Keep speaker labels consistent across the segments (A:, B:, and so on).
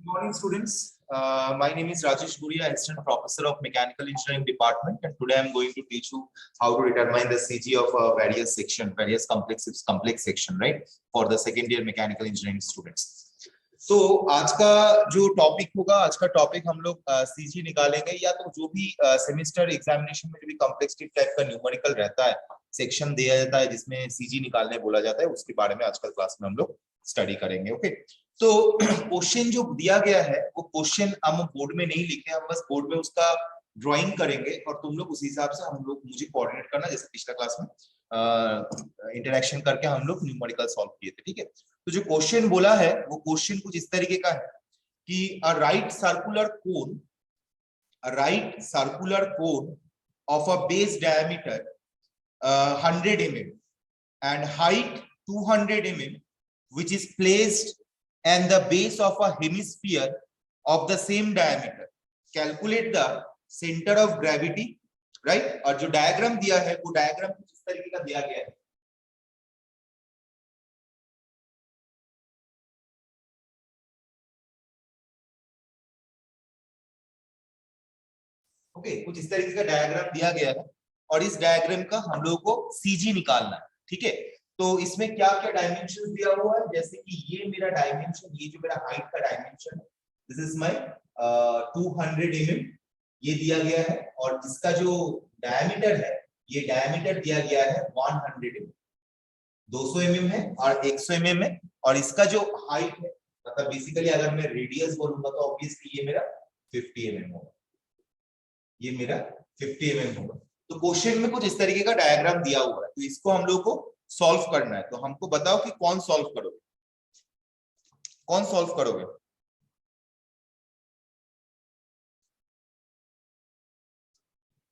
A: Morning, students. My name is Rajesh Guria, Assistant Professor of Mechanical Engineering Department, and today I'm going to teach you how to determine the CG of various complex section, right, for the second year mechanical engineering students. तो आज का जो topic होगा, आज का topic हम लोग CG निकालेंगे, या तो जो भी सेमेस्टर एग्जामिनेशन में जो भी कॉम्प्लेक्सिटी टाइप का न्यूमेरिकल रहता है, सेक्शन दिया जाता है जिसमें सीजी निकालने बोला जाता है, उसके बारे में आजकल क्लास में हम लोग स्टडी करेंगे। ओके, तो क्वेश्चन जो दिया गया है वो क्वेश्चन हम बोर्ड में नहीं लिखे, हम बस बोर्ड में उसका ड्राइंग करेंगे और तुम लोग उस हिसाब से हम लोग मुझे कोऑर्डिनेट करना, जैसे पिछला क्लास में इंटरेक्शन करके हम लोग न्यूमेरिकल सॉल्व किए थे। ठीक है, तो जो क्वेश्चन बोला है वो क्वेश्चन कुछ इस तरीके का है कि a right circular cone of a base diameter 100 mm and height 200 mm which is placed and the base of a hemisphere of the same diameter, calculate the center of gravity, right? और जो diagram दिया है वो diagram कुछ इस तरीके का दिया गया है। ओके, कुछ इस तरीके का डायग्राम दिया गया है और इस डायग्राम का हम लोगों को सीजी निकालना है। ठीक है, तो इसमें क्या क्या डायमेंशन दिया हुआ है, जैसे कि ये मेरा डायमेंशन, ये जो मेरा हाइट का dimension, this is my 200 mm ये दिया गया है, और इसका जो डायमीटर है, ये डायमीटर दिया गया है 100 mm, 200 mm है और 100 mm है, और इसका जो हाइट है, मतलब बेसिकली अगर मैं रेडियस बोलूंगा तो ऑब्वियसली ये मेरा 50 mm होगा, ये मेरा 50 mm होगा। तो क्वेश्चन में कुछ इस तरीके का डायग्राम दिया हुआ है, तो इसको हम लोग को सॉल्व करना है। तो हमको बताओ कि कौन सॉल्व करोगे, कौन सॉल्व करोगे?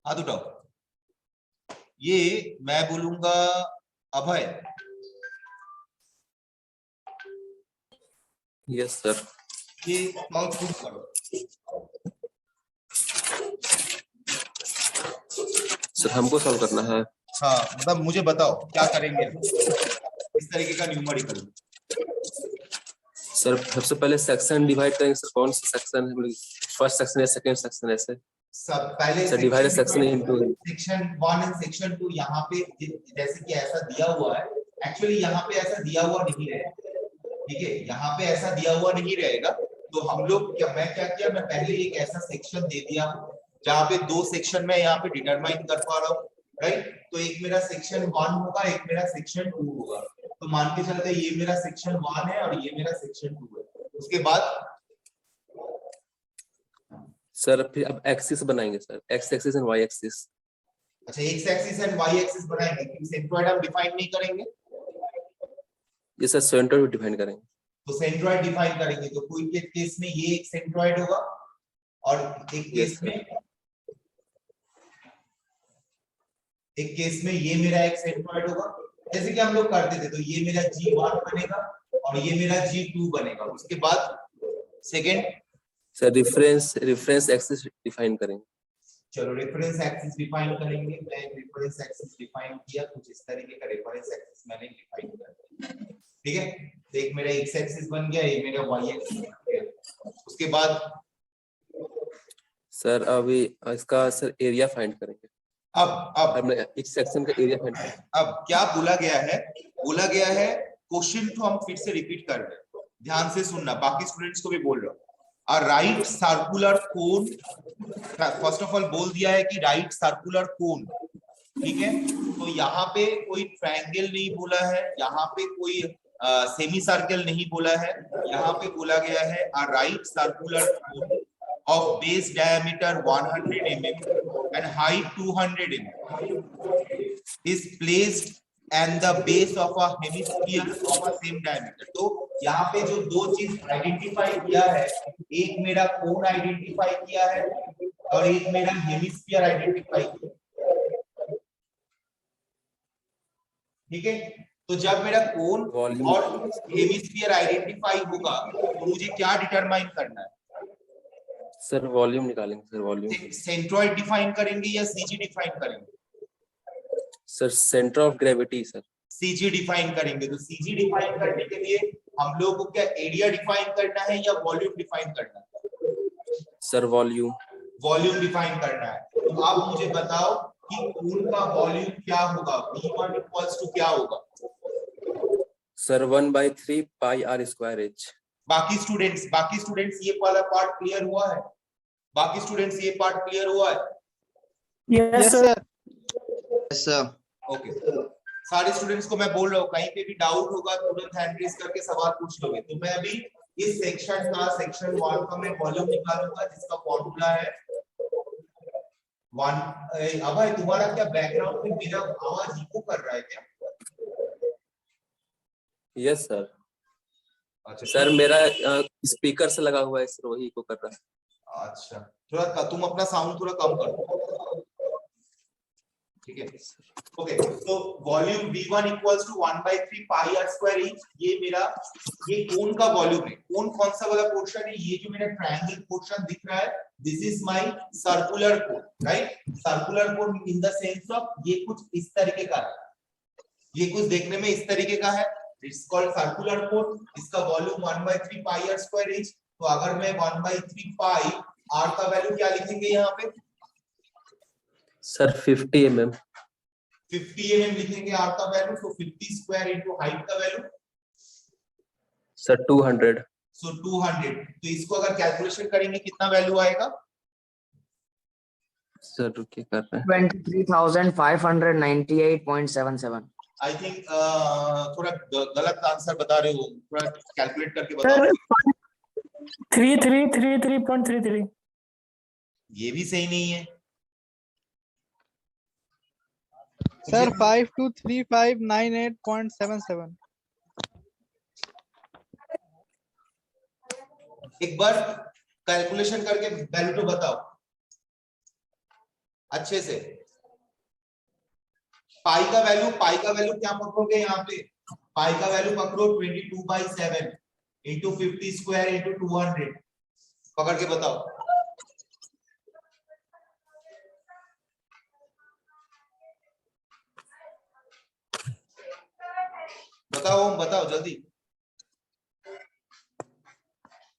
A: हाथ उठाओ। ये मैं बोलूंगा अभय।
B: Yes sir.
A: ये सॉल्व खुद करो
B: सर, हमको सॉल्व करना है।
A: हाँ, मतलब मुझे बताओ क्या करेंगे इस तरीके का न्यूमेरिकल।
B: सर सबसे पहले सेक्शन डिवाइड करेंगे। सर कौन सा सेक्शन है, फर्स्ट सेक्शन है, सेकंड सेक्शन है?
A: सब पहले
B: sir divide section into
A: section 1 and section 2। यहाँ पे जैसे कि ऐसा दिया हुआ है, एक्चुअली यहाँ पे ऐसा दिया हुआ नहीं रहेगा। ठीक है, यहाँ पे ऐसा दिया हुआ नहीं रहेगा, तो हम लोग मैं क्या किया, मैं पहले एक ऐसा सेक्शन दे दिया जहाँ पे दो सेक्शन में यहाँ पे डिटरमाइन कर पा रहा हूँ, राइट? तो एक मेरा सेक्शन 1 होगा, एक मेरा सेक्शन 2 होगा। तो मान के चलते ये मेरा सेक्शन 1 है और ये मेरा सेक्शन 2 है। उसके बाद
B: सर फिर अब एक्सिस बनाएंगे sir, X axis and Y axis.
A: अच्छा, X axis and Y axis बनाएंगे, क्योंकि सेंट्रोइड हम डिफाइन नहीं करेंगे।
B: ये सर सेंट्रोइड डिफाइन करेंगे।
A: तो सेंट्रोइड डिफाइन करेंगे तो कोई के केस में ये एक सेंट्रोइड होगा और एक केस में ये मेरा एक सेंट्रोइड होगा, जैसे कि हम लोग करते थे। तो ये मेरा G1 बनेगा और ये मेरा G2 बनेगा। उसके बाद second
B: sir reference axis define करेंगे।
A: चलो रेफरेंस एक्सिस डिफाइन करेंगे। मैं रेफरेंस एक्सिस डिफाइन किया, कुछ इस तरीके का रेफरेंस एक्सिस मैंने डिफाइन किया। ठीक है, तो एक मेरा x एक्सिस बन गया, ये मेरा y एक्सिस बन गया। उसके बाद
B: सर अभी इसका सर एरिया फाइंड करेंगे।
A: अब
B: इस सेक्शन का एरिया फाइंड करेंगे।
A: अब क्या बोला गया है, बोला गया है क्वेश्चन को हम फिर से रिपीट कर रहे हैं, ध्यान से सुनना, बाकी स्टूडेंट्स को भी बोल रहा हूँ। A right circular cone, first of all बोल दिया है कि राइट सर्कुलर कोन। ठीक है, तो यहाँ पे कोई ट्रायंगल नहीं बोला है, यहाँ पे कोई सेमी सर्कल नहीं बोला है, यहाँ पे बोला गया है a right circular cone of base diameter 100 mm and height 200 mm is placed and the base of a hemisphere of a same diameter। तो यहाँ पे जो दो चीज आइडेंटिफाई किया है, एक मेरा कोन आइडेंटिफाई किया है और एक मेरा हेमिस्फीयर आइडेंटिफाई किया। ठीक है, तो जब मेरा कोन और हेमिस्फीयर आइडेंटिफाई होगा तो मुझे क्या डिटरमाइन करना है?
B: सर वॉल्यूम निकालेंगे। सर वॉल्यूम
A: सेंट्रोइड डिफाइन करेंगे या सीजी डिफाइन करेंगे?
B: Sir centre of gravity. Sir
A: CG define करेंगे। तो सीजी डिफाइन करने के लिए हम लोग को क्या एरिया डिफाइन करना है या वॉल्यूम डिफाइन करना है?
B: Sir volume.
A: वॉल्यूम डिफाइन करना है। तो आप मुझे बताओ कि कोन का वॉल्यूम क्या होगा, V1 इक्वल्स टू क्या होगा?
B: Sir 1/3 pi r square h.
A: बाकी स्टूडेंट्स ये वाला पार्ट क्लियर हुआ है? बाकी स्टूडेंट्स ये पार्ट क्लियर हुआ है?
C: Yes sir.
D: Yes sir.
A: Okay, सारे स्टूडेंट्स को मैं बोल रहा हूँ, कहीं पे भी डाउट होगा तुरंत हैंड रेज करके सवाल पूछ लोगे। तो मैं अभी इस सेक्शन का सेक्शन 1 का मैं वॉल्यूम निकालूंगा जिसका फॉर्मूला है 1। अभय तुम्हारा क्या बैकग्राउंड में मेरा आवाज इको कर रहा है क्या?
B: Yes sir.
A: अच्छा
B: सर मेरा स्पीकर से लगा हुआ है सर, वही को कर रहा है।
A: अच्छा, थोड़ा तुम अपना साउंड थोड़ा कम कर दो, ठीक है? ओके, तो volume V1 equals to 1/3 pi r square inch. ये कोन का वॉल्यूम है। कोन कौन सा वाला पोर्शन है? ये जो मेरा ट्रायंगल पोर्शन दिख रहा है, this is my circular cone, right? Circular cone in the sense of ये कुछ इस तरीके का है, ये कुछ देखने में इस तरीके का है, इट्स कॉल्ड सर्कुलर कोन। इसका volume 1/3 pi r square inch. तो अगर मैं 1/3 पाई आर का वैल्यू क्या लिखेंगे यहाँ पे?
B: Sir 50 mm।
A: 50 mm लिखेंगे आर का वैल्यू। तो 50 स्क्वायर इनटू हाइट का वैल्यू
B: सर 200।
A: सो 200। तो इसको अगर कैलकुलेशन करेंगे कितना वैल्यू आएगा?
B: सर रुकिए कर रहे हैं।
C: 23,598.77।
A: आई थिंक थोड़ा गलत आंसर बता रहे हो, थोड़ा कैलकुलेट करके बताओ।
E: सर 3333.33।
A: ये भी सही नहीं है
F: सर 523598.77।
A: एक बार कैलकुलेशन करके वैल्यू तो बताओ अच्छे से। पाई का वैल्यू क्या पकड़ोगे यहाँ पे? पाई का वैल्यू पकड़ो 22/7 इंटू 50 स्क्वायर इंटू 200 पकड़ के बताओ। बताओ जल्दी।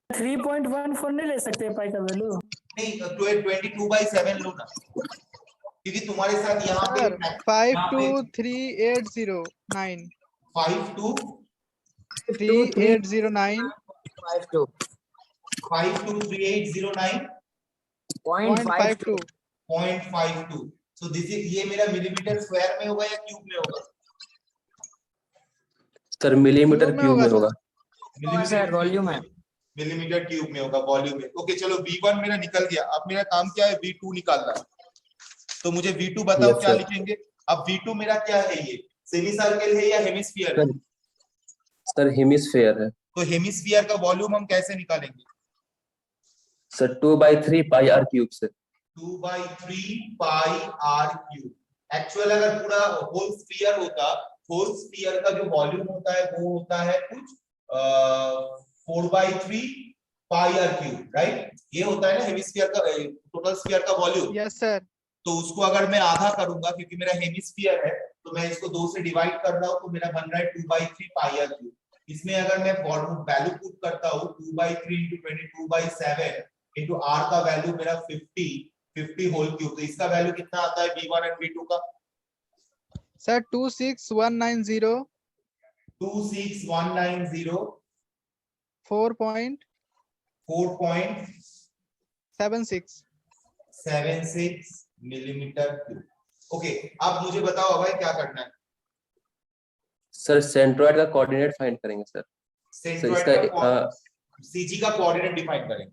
E: 3.14 नहीं ले सकते पाई का वैल्यू?
A: नहीं, 22/7 लो ना, क्योंकि तुम्हारे साथ यहाँ पे
F: सर 523809 3809
C: 52.
A: 523809.52।
C: 0.52.
A: सो दिस इज, ये मेरा मिलीमीटर स्क्वायर में होगा या क्यूब में होगा?
B: सर मिलीमीटर क्यूब में होगा।
C: सर वॉल्यूम है।
A: मिलीमीटर क्यूब में होगा, वॉल्यूम में। ओके चलो, V1 मेरा निकल गया। अब मेरा काम क्या है? V2 निकालना। तो मुझे V2 बताओ
B: Yes,
A: क्या
B: sir.
A: लिखेंगे? अब V2 मेरा क्या है? ये सेमी सर्कल है या हेमिस्फीयर है?
B: सर हेमिस्फीयर है।
A: तो हेमिस्फीयर का वॉल्यूम हम कैसे निकालेंगे?
B: सर 2/3 पाई आर क्यूब से।
A: 2/3 पाई आर क्यूब। एक्चुअल अगर पूरा होल स्फीयर होता, होल स्फीयर का जो वॉल्यूम होता है वो होता है कुछ 4/3 पाई आर क्यूब, राइट? ये होता है ना हेमिस्फीयर का, टोटल स्फीयर का वॉल्यूम।
F: Yes sir.
A: तो उसको अगर मैं आधा करूंगा, क्योंकि मेरा हेमिस्फीयर है, तो मैं इसको 2 से डिवाइड कर रहा हूं, तो मेरा बन रहा है 2/3 पाई आर क्यूब। इसमें अगर मैं वैल्यू पुट करता हूं 2/3 इंटू 22/7 इंटू आर का वैल्यू मेरा 50 होल क्यूब, तो इसका वैल्यू कितना आता है V1 एंड V2 का?
F: Sir 26190
A: 26190
F: 4.76
A: millimetre cube. ओके, अब मुझे बताओ भाई क्या करना है?
B: सर सेंट्रोइड का कोऑर्डिनेट फाइंड करेंगे सर।
A: सेंट्रोइड का सीजी का कोऑर्डिनेट डिफाइन करेंगे।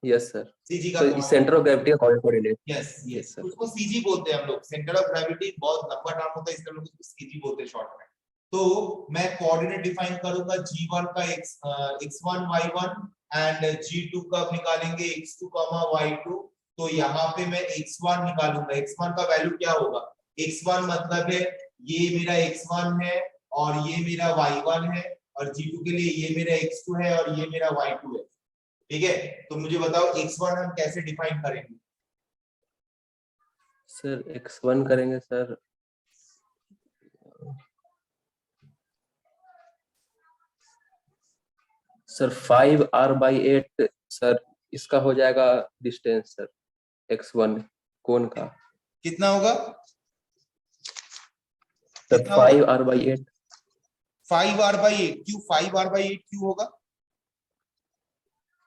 B: Yes sir.
A: सीजी का
B: तो सेंटर ऑफ ग्रेविटी का कोऑर्डिनेट।
A: यस उसको सीजी बोलते हैं हम लोग। सेंटर ऑफ ग्रेविटी बहुत लंबा टर्म होता है, इसलिए लोग उसको सीजी बोलते हैं शॉर्ट में। तो मैं कोऑर्डिनेट डिफाइन करूंगा G1 का x1 y1 एंड G2 का निकालेंगे x2, y2। तो यहाँ पे मैं x1 निकालूंगा। x1 का वैल्यू क्या होगा? x1 मतलब है ये मेरा x1 है और ये मेरा y1 है, और G2 के लिए ये मेरा x2 है और ये मेरा y2 है, ठीक है? तो मुझे बताओ x1 हम कैसे डिफाइन करेंगे?
B: सर x1 करेंगे सर सर 5r/8 सर, इसका हो जाएगा डिस्टेंस सर, x1 कोण का।
A: कितना होगा?
B: सर
A: कितना होगा?
B: 5r/8
A: 5r/8 क्यों? 5r/8 क्यों होगा?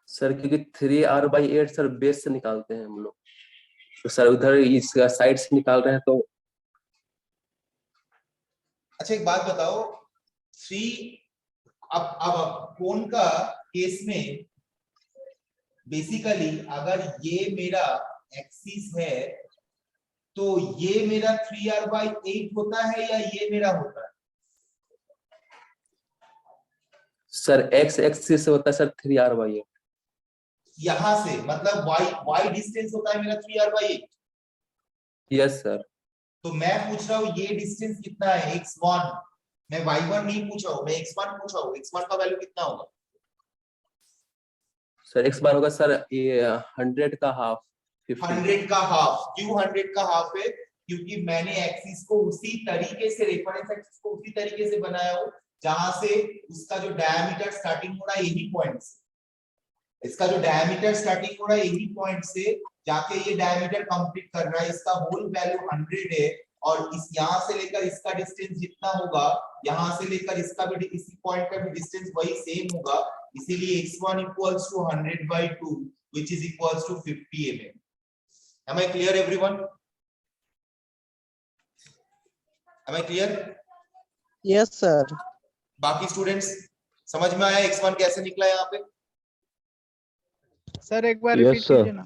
B: सर, क्योंकि 3r/8 सर बेस से निकालते हैं हम लोग, तो सर उधर इस साइड से निकाल रहे हैं तो।
A: अच्छा एक बात बताओ, 3 अब कोण का केस में बेसिकली अगर ये मेरा एक्सिस है तो ये मेरा 3r/8 होता है या ये मेरा होता है?
B: सर x एक्सिस से होता है सर 3r/8।
A: यहां से मतलब y डिस्टेंस होता है मेरा 3r/8।
B: Yes sir.
A: तो मैं पूछ रहा हूँ ये डिस्टेंस कितना है, x1। मैं y1 नहीं पूछ रहा हूँ, मैं x1 पूछ रहा हूँ। x1 का वैल्यू कितना होगा?
B: सर x बार होगा सर ये 100 का हाफ 50।
A: 100 का हाफ। क्यों 100 का हाफ है? क्योंकि मैंने एक्सिस को उसी तरीके से, रेफरेंस एक्सिस को उसी तरीके से बनाया हो जहां से उसका जो डायमीटर स्टार्टिंग हो रहा है यही पॉइंट से, इसका जो डायमीटर स्टार्टिंग हो रहा है यही पॉइंट से जाके ये डायमीटर कंप्लीट कर रहा है। इसका होल वैल्यू 100 है और इस यहां से लेकर इसका डिस्टेंस जितना होगा, यहां से लेकर इसका भी इसी पॉइंट का भी डिस्टेंस वही सेम होगा। इसीलिए x1 equals to 100/2 which is equals to 50 mm. Am I clear everyone? Am I clear?
F: Yes, sir.
A: बाकी स्टूडेंट्स समझ में आया x1 कैसे निकला यहाँ पे?
F: सर एक बार
G: Yes,
F: रिपीट
G: sir.
F: कीजिए ना।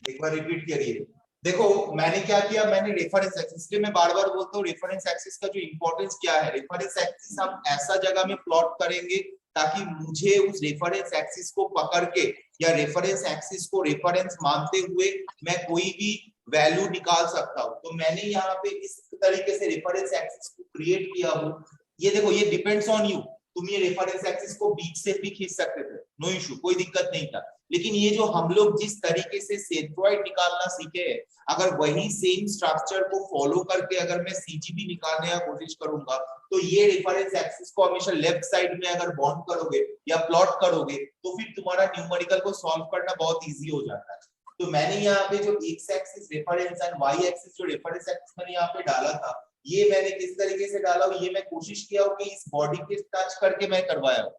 A: एक बार रिपीट करिए। देखो मैंने क्या किया, मैंने रेफरेंस एक्सिस, इसलिए मैं बार बार बोलता हूँ रेफरेंस एक्सिस का जो इंपॉर्टेंस क्या है। रेफरेंस एक्सिस हम ऐसा जगह में प्लॉट करेंगे ताकि मुझे उस रेफरेंस एक्सिस को पकड़ के या रेफरेंस एक्सिस को रेफरेंस मानते हुए मैं कोई भी वैल्यू निकाल सकता हूँ। तो मैंने यहाँ पे इस तरीके से रेफरेंस एक्सिस को क्रिएट किया हूँ। ये देखो, ये डिपेंड्स ऑन यू। तुम ये रेफरेंस एक्सिस को बीच से भी खींच सकते थे, नो इशू, कोई दिक्कत नहीं था। लेकिन ये जो हम लोग जिस तरीके से सेंट्रॉइड निकालना सीखे हैं, अगर वही सेम स्ट्रक्चर को फॉलो करके अगर मैं सीजीबी निकालने की कोशिश करूंगा तो ये रेफरेंस एक्सिस को हमेशा लेफ्ट साइड में अगर बॉन्ड करोगे या प्लॉट करोगे तो फिर तुम्हारा न्यूमेरिकल को सॉल्व करना बहुत इजी हो जाता है। तो मैंने यहाँ पे जो x axis reference and Y axis जो रेफरेंस एक्सिस मैंने यहाँ पे डाला था, ये मैंने किस तरीके से डाला हूँ, ये मैं कोशिश किया हूँ कि इस बॉडी के टच करके मैं करवाया हूँ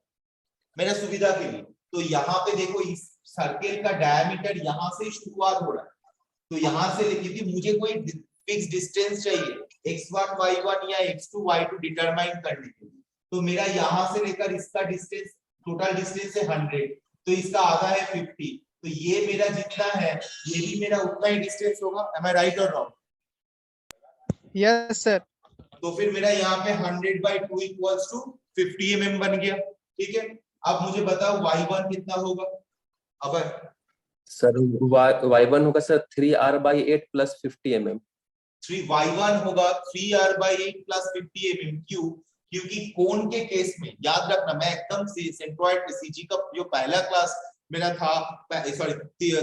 A: मेरे सुविधा के लिए। तो यहाँ पे देखो इस सर्किल का डायमीटर यहाँ से शुरुआत हो रहा है, तो यहाँ से क्योंकि मुझे कोई फिक्स डिस्टेंस चाहिए x1 y1 या x2 y2 डिटरमाइन करने के लिए, तो मेरा यहाँ से लेकर इसका डिस्टेंस, टोटल डिस्टेंस है 100, तो इसका आधा है 50, तो ये मेरा जितना है ये भी मेरा उतना ही डिस्टेंस होगा। एम आई राइट और रॉन्ग?
F: Yes sir.
A: तो फिर मेरा यहाँ पे 100/2 इक्वल्स टू 50 mm बन गया। ठीक है, अब मुझे बताओ y1 कितना होगा? अब
B: सर y1 होगा sir 3r/8 plus 50 mm।
A: y1 होगा 3r/8 प्लस 50 mm। क्यों? क्योंकि कोण के केस में याद रखना, मैं एकदम से सेंट्रॉइड सीजी का जो पहला क्लास मेरा था, सॉरी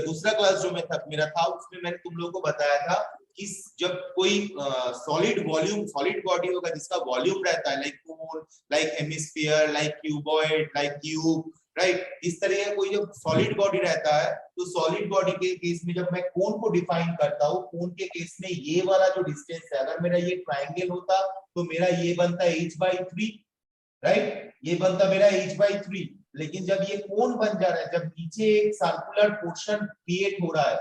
A: दूसरा क्लास जो मेरा था उसमें मैंने तुम लोगों को बताया था कि जब कोई सॉलिड वॉल्यूम, सॉलिड बॉडी होगा जिसका वॉल्यूम रहता है like cone, like hemisphere, like cuboid, like cube, right, इस तरह का कोई जब सॉलिड बॉडी रहता है तो सॉलिड बॉडी के केस में जब मैं कोन को डिफाइन करता हूँ, कोन के केस में ये वाला जो डिस्टेंस है, अगर मेरा ये ट्राइंगल होता तो मेरा ये बनता h/3, राइट, ये बनता मेरा h/3। लेकिन जब ये कोन बन जा रहा है, जब नीचे एक सर्कुलर पोर्शन क्रिएट हो रहा है,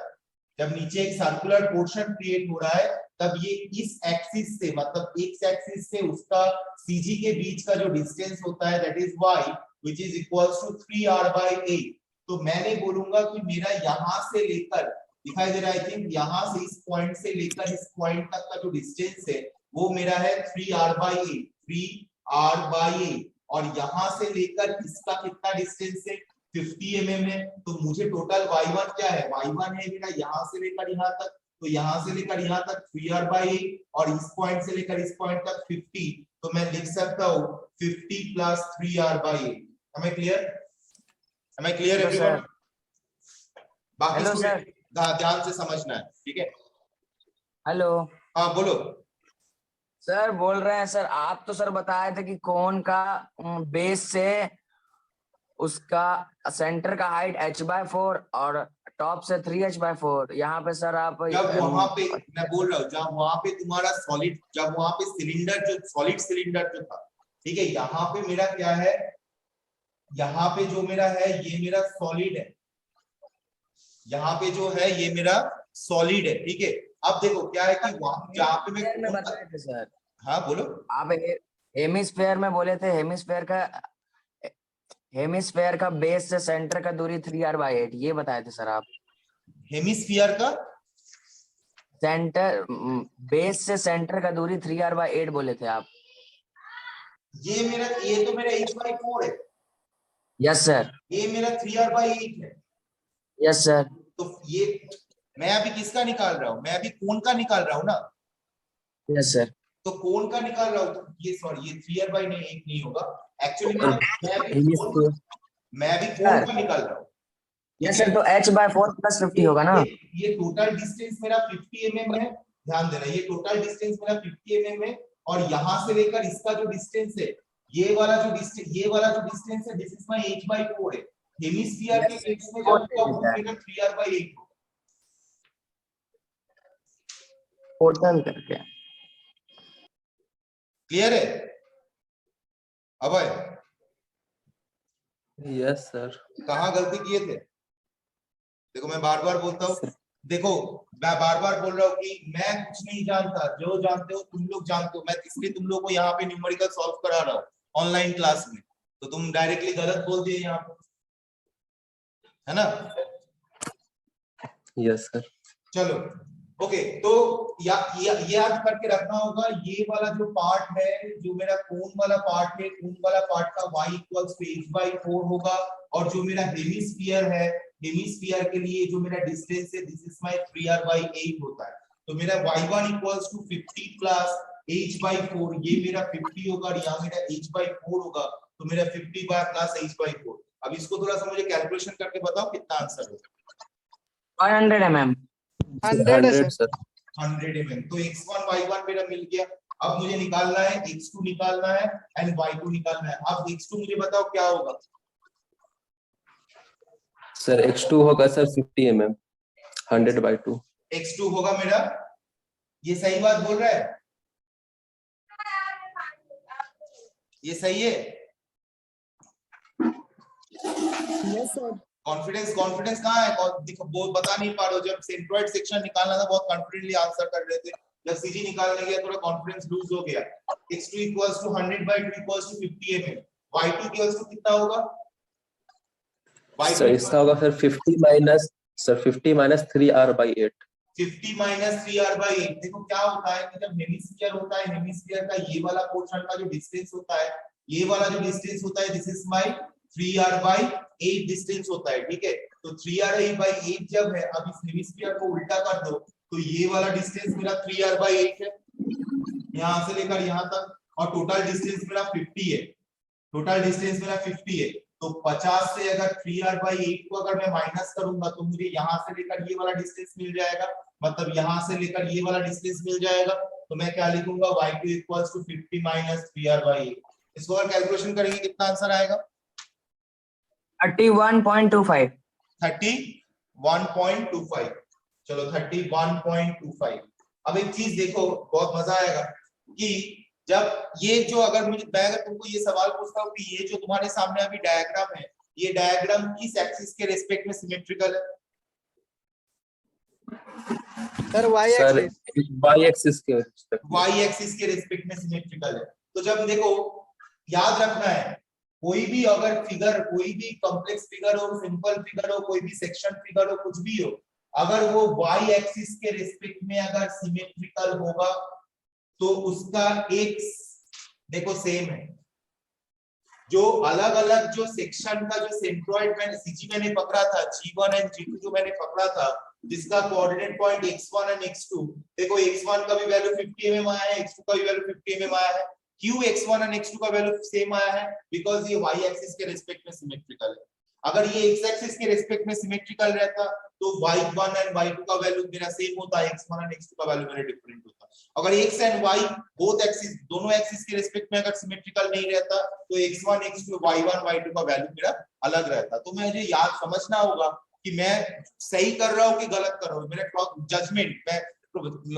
A: जब नीचे एक सर्कुलर पोर्शन क्रिएट हो रहा है, तब ये इस एक्सिस से, मतलब एक्स एक्सिस से उसका सीजी के बीच का जो डिस्टेंस होता है that is y which is equals to 3r/8। तो मैंने बोलूंगा कि मेरा यहां से लेकर, दिखाई दे रहा है, आई थिंक यहां से इस पॉइंट से लेकर इस पॉइंट तक का जो डिस्टेंस है वो मेरा है 3r/8, 3r/8, और यहां से लेकर इसका कितना डिस्टेंस है 50 mm है। तो मुझे टोटल y1 क्या है, y1 है मेरा यहाँ से लेकर यहाँ तक, तो यहाँ से लेकर यहाँ तक 3r/8 और इस पॉइंट से लेकर इस पॉइंट तक 50, तो मैं लिख सकता हूँ 50 plus 3r/8। Am I clear? Am I clear
C: Hello,
A: everyone? बाकी
C: Hello,
A: स्टूडेंट ध्यान से समझना है, ठीक है?
C: हेलो
A: हाँ बोलो।
C: सर, बोल रहे हैं सर, आप तो सर बताए थे कि कोन का बेस से उसका सेंटर का हाइट h/4 और टॉप से 3h/4। यहाँ पे सर आप
A: जब वहां पे मैं बोल रहा हूँ, जब वहां पे तुम्हारा सॉलिड, जब वहां पे सिलेंडर जो सॉलिड सिलेंडर जो था, ठीक है, यहाँ पे मेरा क्या है, यहाँ पे जो मेरा है ये मेरा सॉलिड है, यहाँ पे जो है ये मेरा सॉलिड है, ठीक है। अब देखो क्या है कि वहां जहाँ पे
C: हेमिस्फीयर में
A: मैं,
C: बताए थे सर।
A: हाँ बोलो।
C: आप हेमिस्फीयर में बोले थे, हेमिस्फीयर का बेस से सेंटर का दूरी 3r/8, ये बताए थे सर आप।
A: हेमिस्फीयर का
C: सेंटर बेस से सेंटर का दूरी 3r/8 बोले थे आप।
A: ये तो मेरा h/4 है,
C: यस सर।
A: ये मेरा 3r/8 है।
C: Yes sir.
A: तो ये मैं अभी किसका निकाल रहा हूँ, मैं अभी कोण का निकाल रहा हूँ ना,
C: यस सर।
A: तो कोण का निकाल रहा हूँ, तो ये सॉरी ये 3r/8 नहीं होगा एक्चुअली, मैं अभी कोण का निकाल रहा हूँ।
C: यस सर, तो h/4 + 50 होगा ना।
A: ये टोटल डिस्टेंस मेरा 50 mm है, ध्यान देना, ये टोटल डिस्टेंस मेरा 50 mm है, और यहां से लेकर इसका जो डिस्टेंस है, ये वाला जो डिस्टेंस है, दिस इज माय h/4 है। हेमिस्फीयर के केस में जब होगा मेरा 3r/8 होगा।
C: टोटल करके
A: क्लियर है अभय?
B: Yes sir.
A: कहाँ गलती किए थे? देखो मैं बार बार बोलता हूँ, देखो मैं बार बार बोल रहा हूँ कि मैं कुछ नहीं जानता, जो जानते हो तुम लोग जानते हो, मैं इसलिए तुम लोग को यहाँ पे न्यूमेरिकल सॉल्व करा रहा हूँ ऑनलाइन क्लास में, तो तुम डायरेक्टली गलत बोल दिए यहाँ पे, है ना?
B: Yes sir.
A: चलो ओके, तो याद करके रखना होगा, ये वाला जो पार्ट है, जो मेरा कोण वाला पार्ट है, कोण वाला पार्ट का y = h/4 होगा, और जो मेरा हेमिस्फीयर है, हेमिस्फीयर के लिए जो मेरा डिस्टेंस है, दिस इज माय 3r/8 होता है। तो मेरा y1 = 50 + h/4, ये मेरा 50 होगा और यहाँ मेरा h/4 होगा, तो मेरा 50 + h/4। अब इसको थोड़ा सा मुझे कैलकुलेशन करके बताओ कितना आंसर होगा।
C: 100 mm।
B: 100 सर।
A: 100 mm। तो x1 y1 मेरा मिल गया। अब मुझे निकालना है x2 निकालना है एंड y2 निकालना है। अब x2 मुझे बताओ क्या होगा?
B: सर x2 होगा सर 50 mm, 100/2।
A: x2 होगा मेरा, ये सही बात बोल रहा है, ये सही है?
E: Yes sir.
A: कॉन्फिडेंस कहाँ है? वो बता नहीं पा रहे हो। जब सेंट्रोइड सेक्शन निकालना था बहुत कॉन्फिडेंटली आंसर कर रहे थे, जब सीजी निकालने गया थोड़ा कॉन्फिडेंस लूज हो गया। x2 = 100/2 = 50 mm। y2 कितना होगा?
B: सर इसका होगा सर 50 माइनस 3r/8।
A: 50 - 3r/8। देखो क्या होता है कि जब हेमिस्फीयर होता है, हेमिस्फीयर का ये वाला पोर्शन का जो डिस्टेंस होता है, ये वाला जो डिस्टेंस होता है, this is my 3r/8 distance होता है, ठीक है। तो 3r/8 जब है, अब इस हेमिस्फीयर को उल्टा कर दो, तो ये वाला डिस्टेंस मेरा 3r/8 है, यहां से लेकर यहां तक, और टोटल डिस्टेंस मेरा 50 है, टोटल डिस्टेंस मेरा 50 है। तो 50 से अगर 3r/8 को अगर मैं माइनस करूंगा, तो मुझे यहां से लेकर ये वाला डिस्टेंस मिल जाएगा, मतलब यहां से लेकर ये वाला डिस्टेंस मिल जाएगा। तो मैं क्या लिखूंगा? y2 = 50 - 3r/8। इसको और कैलकुलेशन करेंगे कितना आंसर आएगा?
C: 31.25।
A: 31.25। चलो 31.25। अब एक चीज देखो, बहुत मजा आएगा कि जब ये जो अगर मैं तुमको ये सवाल पूछता हूँ कि ये जो तुम्हारे सामने अभी डायग्राम है, ये डायग्राम किस एक्सिस के रेस्पेक्ट में सिमेट्रिकल है?
F: Sir y
B: sir
F: axis.
B: y axis के रिस्पेक्ट में।
A: y एक्सिस के रेस्पेक्ट में सिमेट्रिकल है। तो जब देखो याद रखना है, कोई भी अगर फिगर, कोई भी कॉम्प्लेक्स फिगर हो, सिंपल फिगर हो, कोई भी सेक्शन फिगर हो, कुछ भी हो, अगर वो y एक्सिस के रेस्पेक्ट में अगर सिमेट्रिकल होगा, तो उसका एक देखो सेम है। जो अलग अलग जो सेक्शन का जो सेंट्रोइड मैंने सीजी मैंने पकड़ा था, G1 एंड G2 जो मैंने पकड़ा था, जिसका coordinate point x1 and x2, देखो x1 का भी वैल्यू 50 mm आया है, x2 का भी वैल्यू 50 mm आया है। क्यों x1 एंड x2 का वैल्यू सेम आया है? बिकॉज़ ये y एक्सिस के रिस्पेक्ट में सिमेट्रिकल है। अगर ये x एक्सिस के रिस्पेक्ट में सिमेट्रिकल रहता तो y1 एंड y2 का वैल्यू मेरा सेम होता है, x1 एंड x2 का वैल्यू मेरा डिफरेंट होता है। अगर x and y both axis दोनों एक्सिस के रिस्पेक्ट में अगर सिमेट्रिकल नहीं रहता तो x1 x2 y1 y2 का वैल्यू मेरा अलग रहता। तो मुझे याद समझना होगा कि मैं सही कर रहा हूँ कि गलत कर रहा हूँ, मेरा जजमेंट मैं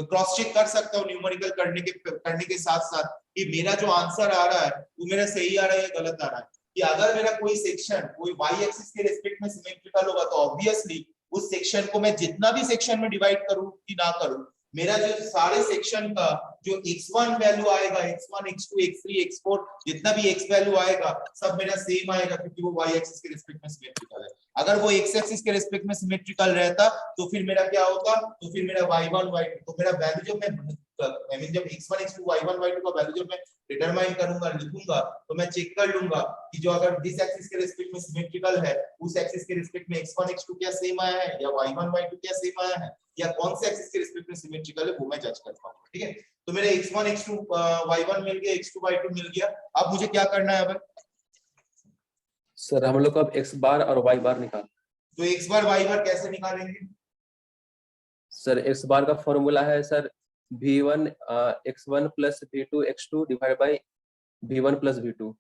A: क्रॉस चेक कर सकता हूँ न्यूमेरिकल करने के साथ साथ कि मेरा जो आंसर आ रहा है वो मेरा सही आ रहा है या गलत आ रहा है। कि अगर मेरा कोई सेक्शन कोई y एक्सिस के रिस्पेक्ट में सिमेट्रिकल होगा तो ऑब्वियसली उस सेक्शन को मैं जितना भी सेक्शन में डिवाइड करूं कि ना करूं, मेरा जो सारे सेक्शन का जो x1 वैल्यू आएगा, x1 x2 x3 x4 जितना भी x वैल्यू आएगा सब मेरा सेम आएगा क्योंकि वो y एक्सिस के रिस्पेक्ट में सिमेट्रिकल है। अगर वो x एक्सिस के रिस्पेक्ट में सिमेट्रिकल रहता तो फिर मेरा क्या होता, तो फिर मेरा y1 y2 तो मेरा वैल्यू जब मैं जब x1 x2 y1 y2 का वैल्यू जब मैं डिटरमाइन करूंगा लिखूंगा तो मैं चेक कर लूंगा कि जो अगर दिस एक्सिस के रिस्पेक्ट में सिमेट्रिकल है उस एक्सिस के रिस्पेक्ट में x1 x2 क्या सेम आया है या y1 y2 क्या सेम आया है या कौन से एक्सिस के रिस्पेक्ट में सिमेट्रिकल है वो मैं जज कर पाऊंगा। ठीक है, तो मेरे x1 x2 y1 मिल गया, x2 y2 मिल गया। अब मुझे क्या करना है अब
B: सर हम लोग को अब x बार और y बार निकाल।
A: तो x बार y बार कैसे निकालेंगे?
B: सर x बार का फॉर्मूला है sir v1 x1 plus v2 x2 divide by v1 plus v2।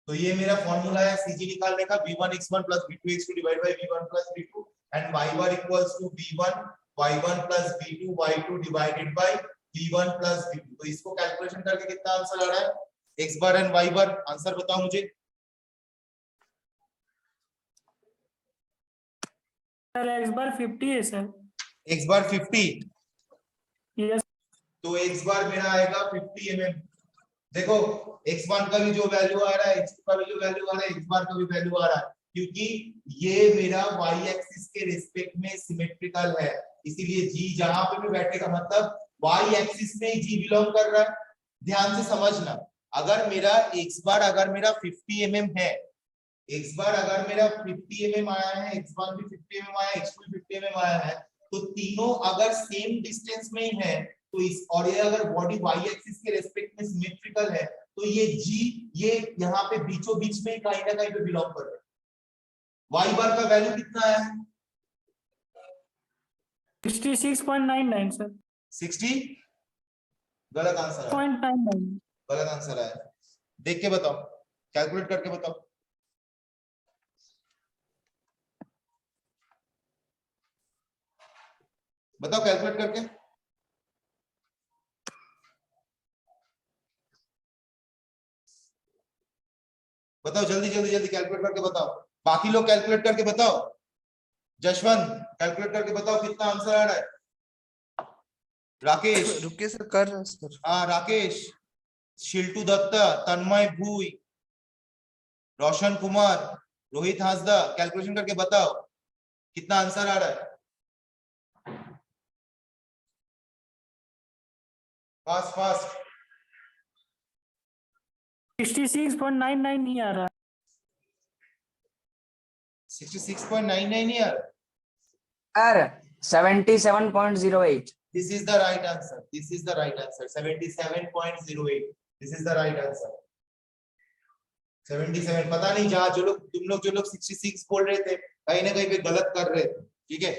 A: तो ये मेरा फॉर्मूला है सीजी निकालने का, v1 x1 plus v2 x2 divide by v1 plus v2 and y bar equals to v1 y1 plus v2 y2 divided by v1 plus v2। तो इसको calculation करके कितना आंसर आ रहा है x bar and y bar? Answer बताओ मुझे।
G: Sir x बार 50 है sir.
A: x बार 50,
G: yes
A: तो x बार मेरा आएगा 50 mm। देखो x1 का भी जो वैल्यू आ रहा है, x2 का भी जो वैल्यू आ रहा है, x बार का भी वैल्यू आ रहा है क्योंकि ये मेरा y एक्सिस के रिस्पेक्ट में सिमेट्रिकल है, इसीलिए g जहां पे भी बैठेगा मतलब y एक्सिस में ही g बिलोंग कर रहा है। ध्यान से समझना, अगर मेरा x बार अगर मेरा 50 mm है, x बार अगर मेरा 50 mm आया है, x1 भी 50 mm आया है, x2 भी 50 mm आया है, तो तीनों अगर सेम डिस्टेंस में ही है तो इस और ये अगर बॉडी y एक्सिस के रेस्पेक्ट में सिमेट्रिकल है तो ये g ये यहाँ पे बीचों बीच में कहीं ना कहीं पे बिलोंग कर रहा है। y बार का वैल्यू कितना है?
G: 66.99 सर।
A: 60? गलत आंसर है,
G: 0.99।
A: गलत आंसर है। देख के बताओ, कैलकुलेट करके बताओ। बताओ कैलकुलेट करके। बताओ जल्दी जल्दी जल्दी कैलकुलेट करके बताओ, बाकी लोग कैलकुलेट करके बताओ। जशवंत कैलकुलेट करके बताओ कितना आंसर आ रहा है। राकेश,
F: रुकिए सर, कर रहे हैं सर।
A: हाँ राकेश, शिल्टू दत्ता, तन्मय भूई, रोशन कुमार, रोहित हांसदा, कैलकुलेशन करके बताओ कितना आंसर आ रहा है। Fast fast.
G: 66.99 नहीं आ रहा।
A: 66.99 नहीं आ रहा।
C: Sir 77.08।
A: This is the right answer. This is the right answer. 77.08. This is the right answer. 77। पता नहीं जहाँ तुम लोग जो लोग 66 बोल रहे थे कहीं ना कहीं पे गलत कर रहे थे। ठीक है,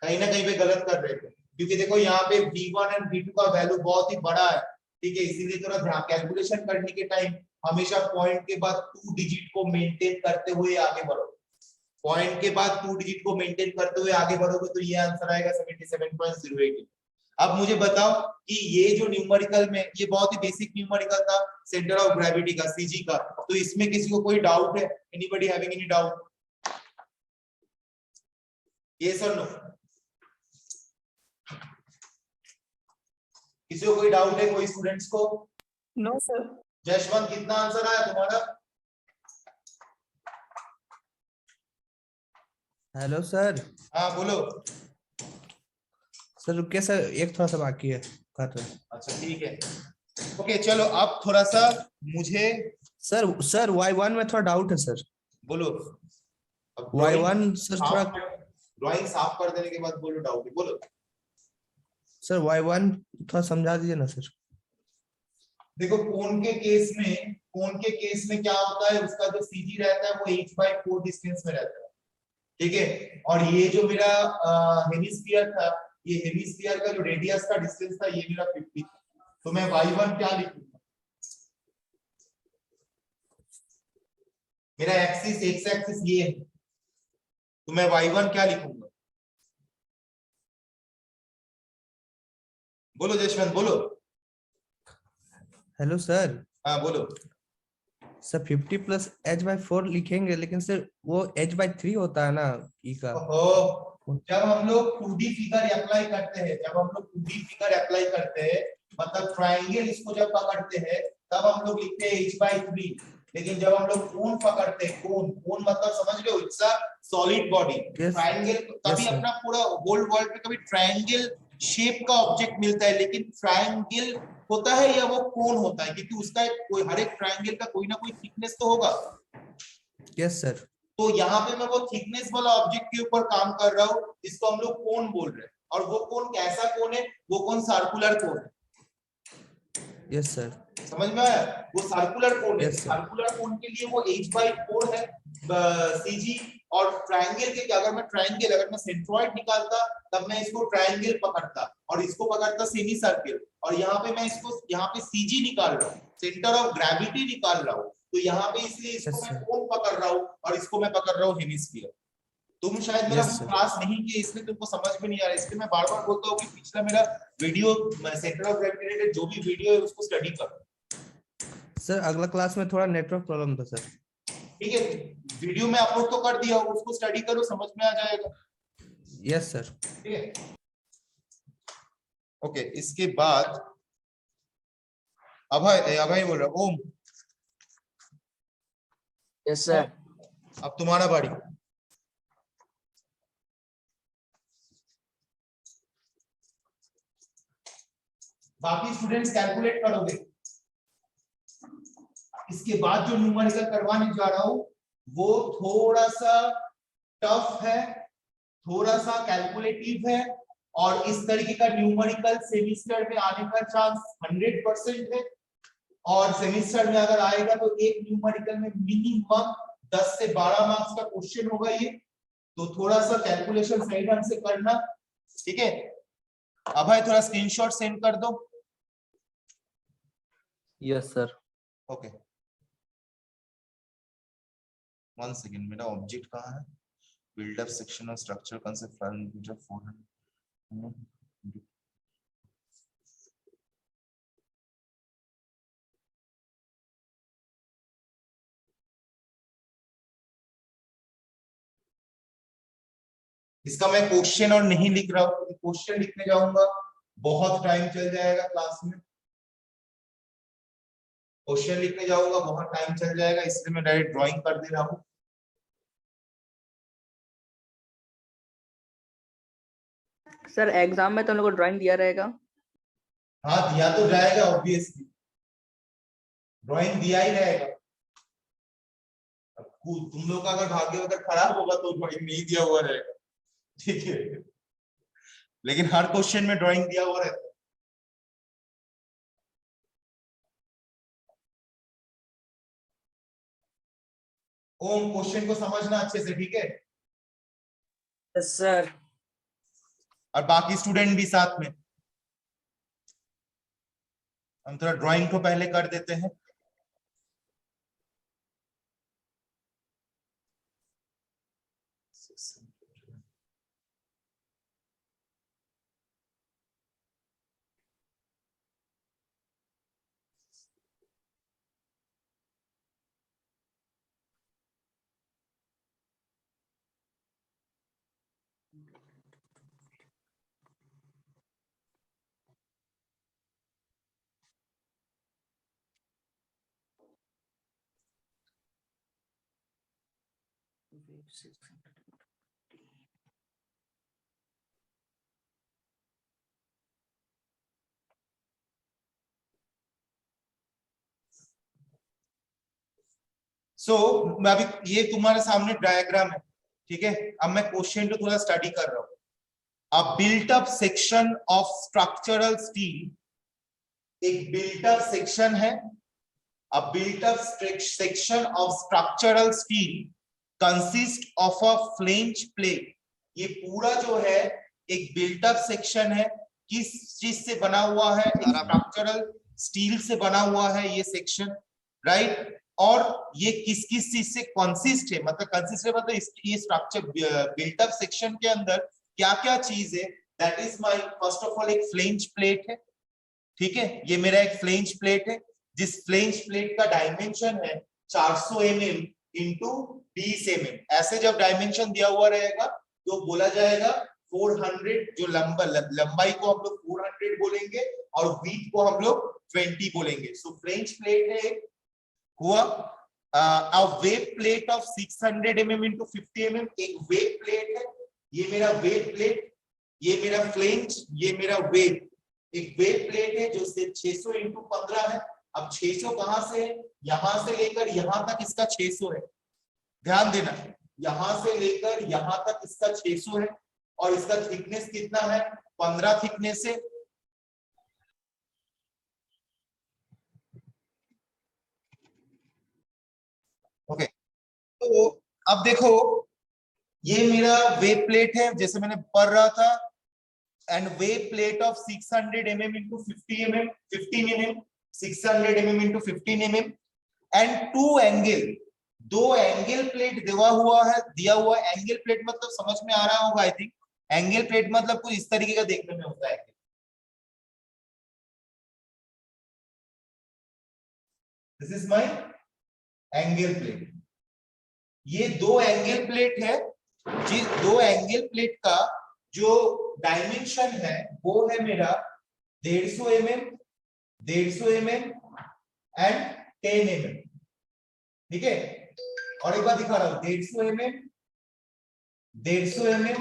A: कहीं ना कहीं पे गलत कर रहे थे क्योंकि देखो यहाँ पे v1 एंड v2 का वैल्यू बहुत ही बड़ा है। ठीक है, इसीलिए थोड़ा ध्यान कैलकुलेशन करने के टाइम हमेशा पॉइंट के बाद 2 डिजिट को मेंटेन करते हुए आगे बढ़ो। पॉइंट के बाद 2 डिजिट को मेंटेन करते हुए आगे बढ़ोगे तो ये आंसर आएगा 77.08। अब मुझे बताओ कि ये जो न्यूमेरिकल में ये बहुत ही बेसिक न्यूमेरिकल था सेंटर ऑफ ग्रेविटी का सीजी का, तो इसमें किसी को कोई डाउट है? Anybody having any doubt? Yes और नो? किसी को कोई डाउट है? कोई स्टूडेंट्स को?
G: No sir.
A: जशवंत कितना आंसर आया तुम्हारा?
F: Hello sir.
A: हाँ बोलो।
F: सर रुकिए सर, एक थोड़ा सा बाकी है, कर रहे हैं।
A: अच्छा ठीक है, ओके चलो अब थोड़ा सा मुझे
F: सर y1 में थोड़ा डाउट है सर।
A: बोलो।
F: y1 सर थोड़ा
A: ड्राइंग साफ कर देने के बाद बोलो डाउट। बोलो
F: सर, y1 थोड़ा समझा दीजिए ना सर।
A: देखो कोन के केस में क्या होता है, उसका जो सीजी रहता है वो h/4 डिस्टेंस में रहता है। ठीक है। और ये जो मेरा हेमिस्फीयर था, ये हेमिस्फीयर का जो रेडियस का डिस्टेंस था, ये मेरा 50। तो मैं y1 क्या लिखूंगा? मेरा एक्सिस एक्स एक्सिस ये है, तो मैं y1 क्या लिखूंगा? बोलो जशवंत, बोलो।
F: Hello sir.
A: हाँ बोलो।
F: सर 50 प्लस h/4 लिखेंगे, लेकिन सर वो h/3 होता है ना ई का।
A: ओहो, जब हम लोग 2D फिगर अप्लाई करते हैं, जब हम लोग 2D फिगर अप्लाई करते हैं, मतलब ट्रायंगल इसको जब पकड़ते हैं, तब हम लोग लिखते हैं h/3। लेकिन जब हम लोग कोन पकड़ते हैं, कोन मतलब समझ रहे हो, it's a solid body. Triangle कभी
F: sir.
A: अपना पूरा होल वर्ल्ड में कभी ट्रायंगल शेप का ऑब्जेक्ट मिलता है, लेकिन ट्रायंगल होता है या वो कोन होता है, क्योंकि उसका कोई हर एक ट्रायंगल का कोई ना कोई थिकनेस तो होगा।
F: Yes sir.
A: तो यहाँ पे मैं वो थिकनेस वाला ऑब्जेक्ट के ऊपर काम कर रहा हूँ, जिसको हम लोग कोन बोल रहे हैं। और वो कोन कैसा कोन है? वो कोन सर्कुलर कोन है।
F: Yes sir.
A: समझ में आया? वो सर्कुलर कोन है।
F: Yes, sir.
A: सर्कुलर कोन के लिए वो h/4 है सीजी। और ट्रायंगल के, अगर मैं सेंट्रॉइड निकालता, तब मैं इसको ट्रायंगल पकड़ता और इसको पकड़ता सेमी सर्किल। और यहाँ पे मैं इसको, यहाँ पे सीजी निकाल रहा हूँ, सेंटर ऑफ ग्रेविटी निकाल रहा हूँ। तो यहाँ पे इसलिए इसको
F: Yes,
A: मैं
F: sir.
A: कोन पकड़ रहा हूँ और इसको मैं पकड़ रहा हूँ हेमिस्फीयर। तुम शायद मेरा
F: Yes, sir.
A: क्लास नहीं किए, इसलिए तुमको समझ में नहीं आ रहा है। इसलिए मैं बार बार बोलता हूँ कि पिछला मेरा video, centre of gravity related जो भी वीडियो है उसको स्टडी करो।
F: सर अगला क्लास में थोड़ा नेटवर्क प्रॉब्लम था सर।
A: ठीक है, वीडियो में अपलोड तो कर दिया, उसको स्टडी करो, समझ में आ जाएगा।
F: Yes sir.
A: ठीक है, ओके। इसके बाद अभय बोल रहा। ओम,
C: यस सर।
A: अब तुम्हारा बारी। बाकी स्टूडेंट्स कैलकुलेट करोगे। इसके बाद जो न्यूमेरिकल करवाने जा रहा हूं वो थोड़ा सा टफ है, थोड़ा सा कैलकुलेटिव है। और इस तरीके का न्यूमेरिकल सेमिस्टर में आने का चांस 100% है। और सेमिस्टर में अगर आएगा तो एक न्यूमेरिकल में मिनिमम 10 से 12 मार्क्स का क्वेश्चन होगा ये। तो थोड़ा सा कैलकुलेशन सही ढंग से करना, ठीक है। अभय थोड़ा स्क्रीनशॉट सेंड कर दो।
B: Yes sir.
A: ओके, 1 सेकेंड, मेरा ऑब्जेक्ट कहाँ है? Build up section of structure concept file 400। इसका मैं क्वेश्चन और नहीं लिख रहा हूँ, क्वेश्चन लिखने जाऊंगा बहुत टाइम चल जाएगा क्लास में। क्वेश्चन लिखने जाऊंगा बहुत टाइम चल जाएगा, इसलिए मैं डायरेक्ट ड्राइंग कर दे रहा हूँ।
H: सर एग्जाम में तो हम लोग को ड्राइंग दिया रहेगा।
A: हाँ दिया तो जाएगा, ऑब्वियसली ड्राइंग दिया ही रहेगा। अब तुम लोग का अगर भाग्य अगर खराब होगा तो ड्राइंग नहीं दिया हुआ रहेगा, ठीक है। लेकिन हर क्वेश्चन में ड्राइंग दिया हुआ रहता है। ओम, क्वेश्चन को समझना अच्छे से, ठीक है।
C: Yes sir.
A: और बाकी स्टूडेंट भी साथ में। हम थोड़ा ड्राइंग को पहले कर देते हैं। मैं अभी ये तुम्हारे सामने डायग्राम है, ठीक है। अब मैं क्वेश्चन को थोड़ा स्टडी कर रहा हूँ। अ built up section of structural steel, एक बिल्ट अप सेक्शन है। अ built up section of structural steel consist of a flange plate. ये पूरा जो है एक बिल्ट अप सेक्शन है, किस चीज से बना हुआ है? स्ट्रक्चरल स्टील से बना हुआ है ये सेक्शन, राइट। और ये किस किस चीज से कंसिस्ट है, मतलब कंसिस्ट है मतलब ये स्ट्रक्चर बिल्ट अप सेक्शन के अंदर क्या क्या चीज है? That is my first of all एक फ्लेंज प्लेट है, ठीक है, ये मेरा एक फ्लेंज प्लेट है, जिस फ्लेंज प्लेट का डायमेंशन है 400 mm इंटू 20 mm। ऐसे जब डायमेंशन दिया हुआ रहेगा तो बोला जाएगा 400, जो लंबाई को हम लोग 400 बोलेंगे और विड्थ को हम लोग 20 बोलेंगे। सो फ्लेंज प्लेट है हुआ। A web plate of 600 mm into 50 mm एक वेब प्लेट है, ये मेरा वेब प्लेट, ये मेरा फ्लेंज, ये मेरा वेब। एक वेब प्लेट है जो 600 इंटू 15 है। अब 600 कहां से है? यहां से लेकर यहां तक इसका 600 है, ध्यान देना, यहां से लेकर यहां तक इसका 600 है और इसका थिकनेस कितना है? 15 थिकनेस है। ओके, तो अब देखो ये मेरा वेब प्लेट है जैसे मैंने पढ़ रहा था, and web plate of 600 mm into 50 mm, 15 mm, 600 mm into 15 mm and दो एंगल प्लेट दिया हुआ एंगल प्लेट मतलब समझ में आ रहा होगा आई थिंक। एंगल प्लेट मतलब कुछ इस तरीके का देखने में होता है। This is my angle plate. ये दो एंगल प्लेट है, जिस दो एंगल प्लेट का जो डायमेंशन है वो है मेरा 150 mm, 150 mm एंड 10 mm, ठीक है। और एक बार दिखा रहा हूं, 150 mm, 150 mm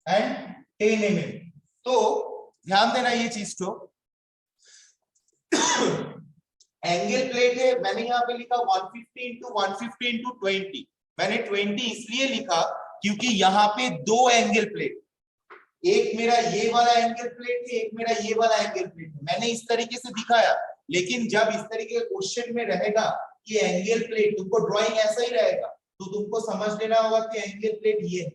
A: एंड 10 mm। तो ध्यान देना ये चीज तो एंगल प्लेट है, मैंने यहाँ पे लिखा 150 इंटू 150 इंटू 20। मैंने 20 इसलिए लिखा क्योंकि यहाँ पे दो एंगल प्लेट, एक मेरा ये वाला एंगल प्लेट है, एक मेरा ये वाला एंगल प्लेट है। मैंने इस तरीके से दिखाया, लेकिन जब इस तरीके के क्वेश्चन में रहेगा कि एंगल प्लेट, तुमको ड्राइंग ऐसा ही रहेगा तो तुमको समझ लेना होगा कि एंगल प्लेट ये है।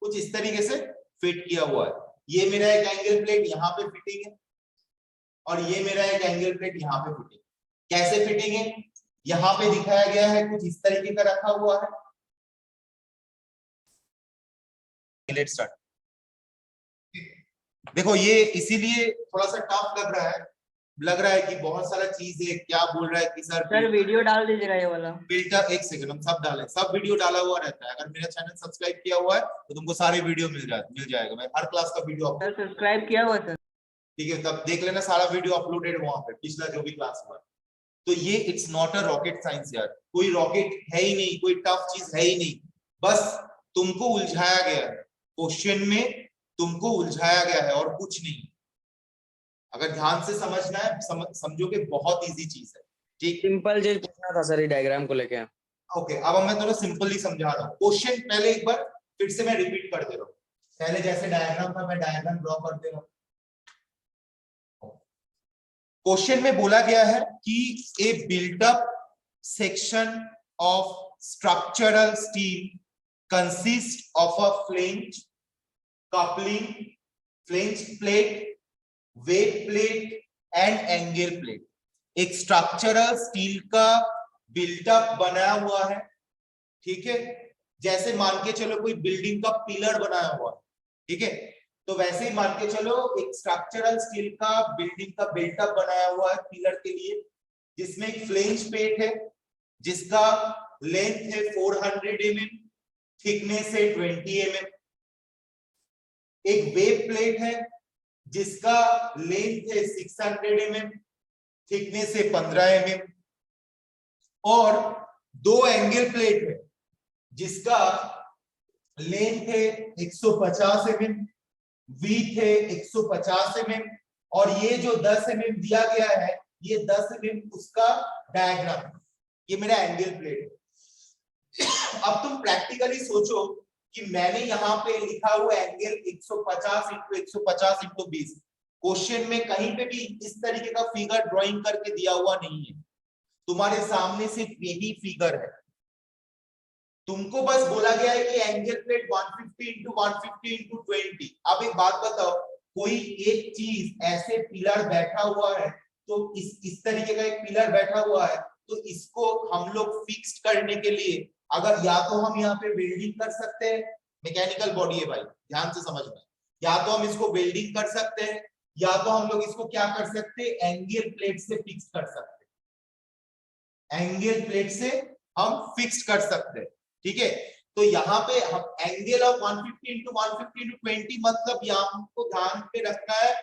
A: कुछ इस तरीके से फिट किया हुआ है। ये मेरा एक एंगल प्लेट यहाँ पे फिटिंग है और ये मेरा एक एंगल प्लेट यहाँ पे फिटिंग। कैसे फिटिंग है यहाँ पे दिखाया गया है, कुछ इस तरीके का रखा हुआ है। Let's start. देखो ये इसीलिए थोड़ा सा टफ लग रहा है कि बहुत सारा चीज है, क्या बोल रहा है कि सर
H: वीडियो डाल दीजिएगा ये वाला।
A: बिल्डअप, एक सेकंड, हम सब डालें, सब वीडियो डाला हुआ रहता है। अगर मेरा चैनल सब्सक्राइब किया हुआ है तो तुमको सारे वीडियो मिल जाएगा। मैं हर क्लास का वीडियो
H: सब्सक्राइब किया हुआ था,
A: ठीक है, तब देख लेना, सारा वीडियो अपलोडेड वहां पे, पिछला जो भी क्लास हुआ। तो ये it's not a rocket science यार, कोई रॉकेट है ही नहीं, कोई टफ चीज है ही नहीं, बस तुमको उलझाया गया है, क्वेश्चन में तुमको उलझाया गया है और कुछ नहीं। अगर ध्यान से समझना है समझोगे, बहुत इजी चीज है, ठीक।
C: सिंपल चीज पूछना था सर, ये डायग्राम को लेके।
A: ओके, अब मैं थोड़ा सिंपली समझा रहा हूँ क्वेश्चन। पहले एक बार फिर से मैं रिपीट कर दे रहा हूँ, पहले जैसे डायग्राम था मैं डायग्राम ड्रॉ कर दे रहा हूँ। क्वेश्चन में बोला गया है कि a built up section of structural steel consist of a flange, coupling, flange plate, web plate and angle plate. एक स्ट्रक्चरल स्टील का बिल्टअप बनाया हुआ है, ठीक है, जैसे मान के चलो कोई बिल्डिंग का पिलर बनाया हुआ है, ठीक है, तो वैसे ही मान के चलो एक स्ट्रक्चरल स्टील का बिल्डिंग का बिल्टअप बनाया हुआ है पिलर के लिए, जिसमें एक फ्लेंज प्लेट है जिसका लेंथ है 400 mm, थिकनेस है 20 mm। एक वेब प्लेट है जिसका लेंथ है 600 mm, थिकनेस है 15 mm। और दो एंगल प्लेट है जिसका लेंथ है 150 mm, विड्थ है 150 mm, और ये जो 10 mm दिया गया है, ये 10 mm उसका डायग्राम, ये मेरा एंगल प्लेट है। अब तुम प्रैक्टिकली सोचो कि मैंने यहाँ पे लिखा हुआ एंगल 150 इंटू 150 इंटू 20, क्वेश्चन में कहीं पे भी इस तरीके का फिगर ड्राइंग करके दिया हुआ नहीं है, तुम्हारे सामने सिर्फ यही फिगर है। तुमको बस बोला गया है कि एंगल प्लेट 150 इंटू 150 इंटू 20। अब एक बात बताओ, कोई एक चीज ऐसे पिलर बैठा हुआ है, तो इस तरीके का एक पिलर बैठा हुआ है, तो इसको हम लोग फिक्स करने के लिए अगर या तो हम यहाँ पे वेल्डिंग कर सकते हैं, मैकेनिकल बॉडी है भाई, ध्यान से समझना, या तो हम इसको वेल्डिंग कर सकते हैं, या तो हम लोग इसको क्या कर सकते हैं, एंगल प्लेट से फिक्स कर सकते हैं, एंगल प्लेट से हम फिक्स कर सकते हैं। ठीक है, तो यहाँ पे हम एंगल ऑफ 150 इंटू 150 इंटू 20, मतलब यहाँ हमको ध्यान पे रखना है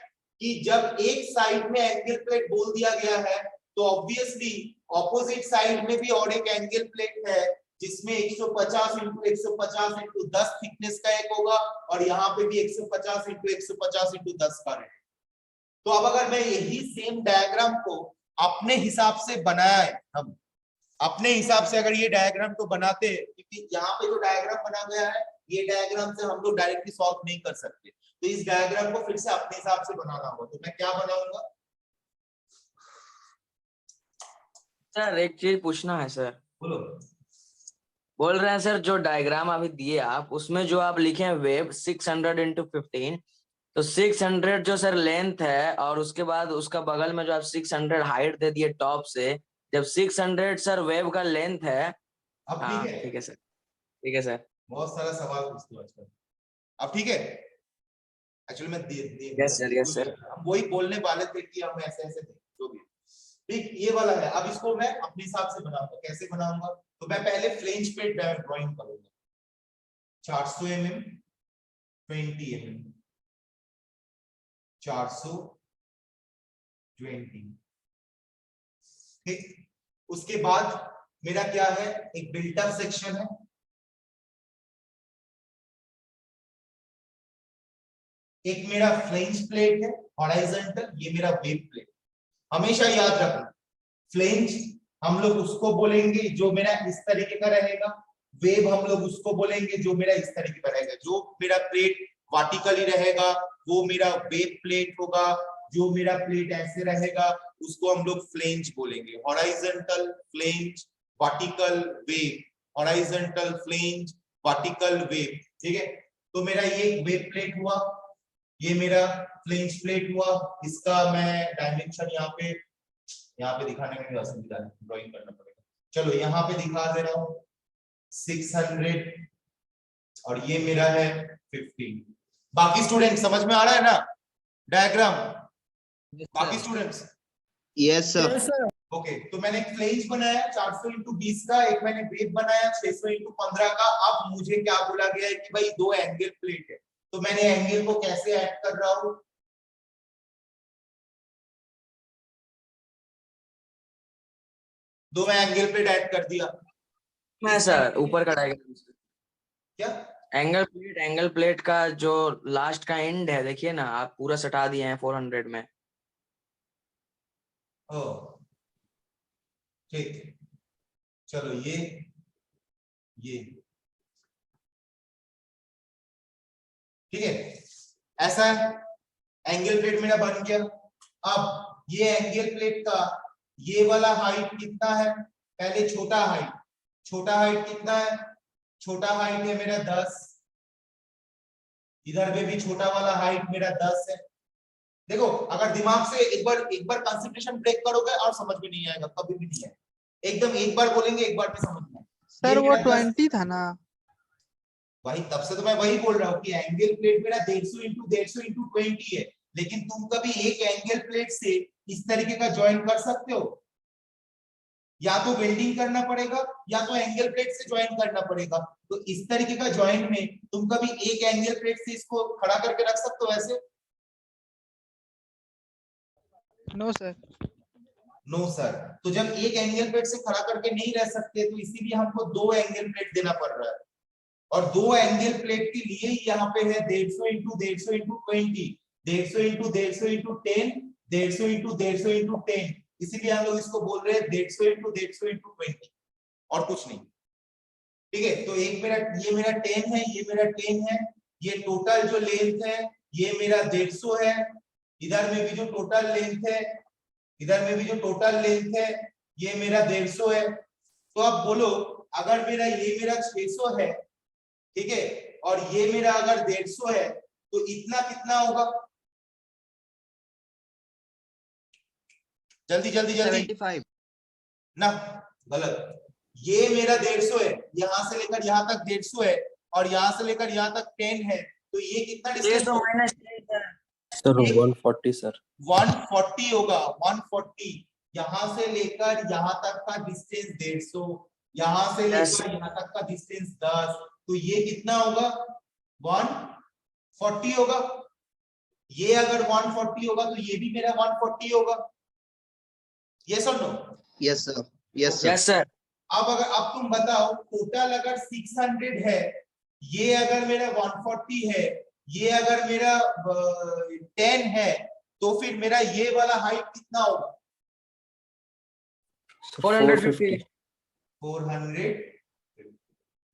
A: कि जब एक साइड में एंगल प्लेट बोल दिया गया है, तो ऑब्वियसली ऑपोजिट साइड में भी और एक एंगल प्लेट है जिसमें 150 इंटू 150 इंटू 10 थिकनेस का एक होगा, और यहाँ पे भी 150 इंटू 150 इंटू 10 का है। तो अब अगर मैं यही सेम डायग्राम को अपने हिसाब से बनाया है, हम अपने हिसाब से अगर ये डायग्राम को बनाते, क्योंकि यहाँ पे जो डायग्राम बना गया है, ये डायग्राम से हम लोग डायरेक्टली सॉल्व नहीं कर सकते, तो इस डायग्राम को फिर से अपने हिसाब से बनाना होगा। तो मैं क्या बनाऊंगा
C: सर एक चीज पूछना है सर।
A: बोलो।
C: बोल रहे हैं सर, जो डायग्राम अभी दिए आप, उसमें जो आप लिखे हैं वेव 600 इंटू 15, तो 600 जो सर लेंथ है, और उसके बाद उसका बगल में जो आप 600 हाइट दे दिए टॉप से, जब 600 सर वेव का लेंथ है।
A: अब
C: हाँ
A: ठीक है,
C: ठीक है सर, ठीक है सर।
A: बहुत सारा सवाल पूछते हो आजकल। अब ठीक है, एक्चुअली मैं
C: यस सर, यस सर।
A: हम वही बोलने वाले थे कि हम ऐसे ऐसे जो भी ठीक ये वाला है। अब इसको मैं अपने हिसाब से बनाऊंगा। कैसे बनाऊंगा, तो मैं पहले फ्लेंज प्लेट ड्राइंग करूंगा, 400 mm, 20 mm, 420। ठीक, उसके बाद मेरा क्या है, एक बिल्ट-अप सेक्शन है, एक मेरा फ्लेंज प्लेट है हॉरिजॉन्टल, ये मेरा वेव प्लेट। हमेशा याद रखना, फ्लेंज हम लोग उसको बोलेंगे जो मेरा इस तरीके का रहेगा, वेव हम लोग उसको बोलेंगे जो मेरा इस तरीके का रहेगा। जो मेरा प्लेट वर्टिकली रहेगा वो मेरा वेव प्लेट होगा, जो मेरा प्लेट ऐसे रहेगा उसको हम लोग फ्लेंज बोलेंगे। Horizontal flange, vertical wave, horizontal flange, vertical wave. ठीक है, तो मेरा ये वेव प्लेट हुआ, ये मेरा फ्लेंज प्लेट हुआ। इसका मैं डायमेंशन यहाँ पे दिखाने में भी असुविधा है, ड्राइंग करना पड़ेगा। चलो यहाँ पे दिखा दे रहा हूँ, 600 और ये मेरा है 15। बाकी स्टूडेंट समझ में आ रहा है ना डायग्राम? बाकी students
D: yes sir.
G: Yes sir.
A: Okay, तो मैंने एक फ्लेंज बनाया 400 इंटू 20 का, एक मैंने वेव बनाया 600 इंटू 15 का। अब मुझे क्या बोला गया है कि भाई दो एंगल प्लेट है, तो मैंने एंगल को कैसे ऐड कर रहा हूं, दो मैं एंगल प्लेट ऐड कर दिया।
C: मैं सर ऊपर का डायग्राम
A: क्या
C: एंगल प्लेट का जो लास्ट का एंड है, देखिए ना, आप पूरा सटा दिए हैं 400 में।
A: ओ ठीक, चलो ये ठीक है, ऐसा है एंगल प्लेट मेरा बन गया। अब ये एंगल प्लेट का ये वाला हाइट कितना है, पहले छोटा हाइट कितना है, छोटा हाइट है मेरा 10, इधर पे भी छोटा वाला हाइट मेरा 10 है। देखो अगर दिमाग से एक बार कंसंट्रेशन ब्रेक करोगे और समझ में नहीं आएगा, कभी भी नहीं आएगा। एकदम एक बार बोलेंगे एक बार में समझ में आएगा।
I: सर वो 20 था ना,
A: वही तब से तो मैं वही बोल रहा हूँ कि एंगल प्लेट मेरा 150 इंटू 20 है, लेकिन तुम कभी एक एंगल प्लेट से इस तरीके का ज्वाइन कर सकते हो, या तो वेल्डिंग करना पड़ेगा या तो एंगल प्लेट से ज्वाइन करना पड़ेगा। तो इस तरीके का ज्वाइन में तुम कभी एक एंगल प्लेट से इसको खड़ा करके रख सकते हो ऐसे?
I: No sir.
A: No sir. तो जब एक एंगल प्लेट से खड़ा करके नहीं रह सकते, तो इसीलिए हमको दो एंगल प्लेट देना पड़ रहा है, और दो एंगल प्लेट के लिए यहाँ पे है 150 into 20, 150 into 150 into 10, 150 into 150 into 10, इसीलिए हम लोग इसको बोल रहे हैं 150 इंटू 150 इंटू 20, और कुछ नहीं। ठीक है, तो एक मेरा ये मेरा 10 है, ये मेरा 10 है, ये टोटल जो लेंथ है ये मेरा 150 है, इधर में भी जो टोटल लेंथ है, इधर में भी जो टोटल लेंथ है ये मेरा 150 है। तो अब बोलो अगर मेरा ये मेरा 600 है, ठीक है, और ये मेरा अगर 150 है तो इतना कितना होगा? जल्दी जल्दी जल्दी
D: 75
A: ना, गलत। ये मेरा 150 है, यहां से लेकर यहां तक 150 है, और यहां से लेकर यहां तक 10 है, तो ये कितना डिस्टेंस?
C: 150 minus 10
B: sir 140 sir.
A: 140 होगा, 140। यहां से लेकर यहां तक का डिस्टेंस 150, यहां से लेकर यहां तक का डिस्टेंस 10, तो ये कितना होगा? 140 होगा। ये अगर 140 होगा तो ये भी मेरा 140 होगा। यस और no?
D: Yes sir yes sir
C: yes sir.
A: अब तुम बताओ टोटल अगर 600 है, ये अगर मेरा 140 है, ये अगर मेरा 10 है, तो फिर मेरा ये वाला हाइट कितना होगा?
C: 450।
A: 400।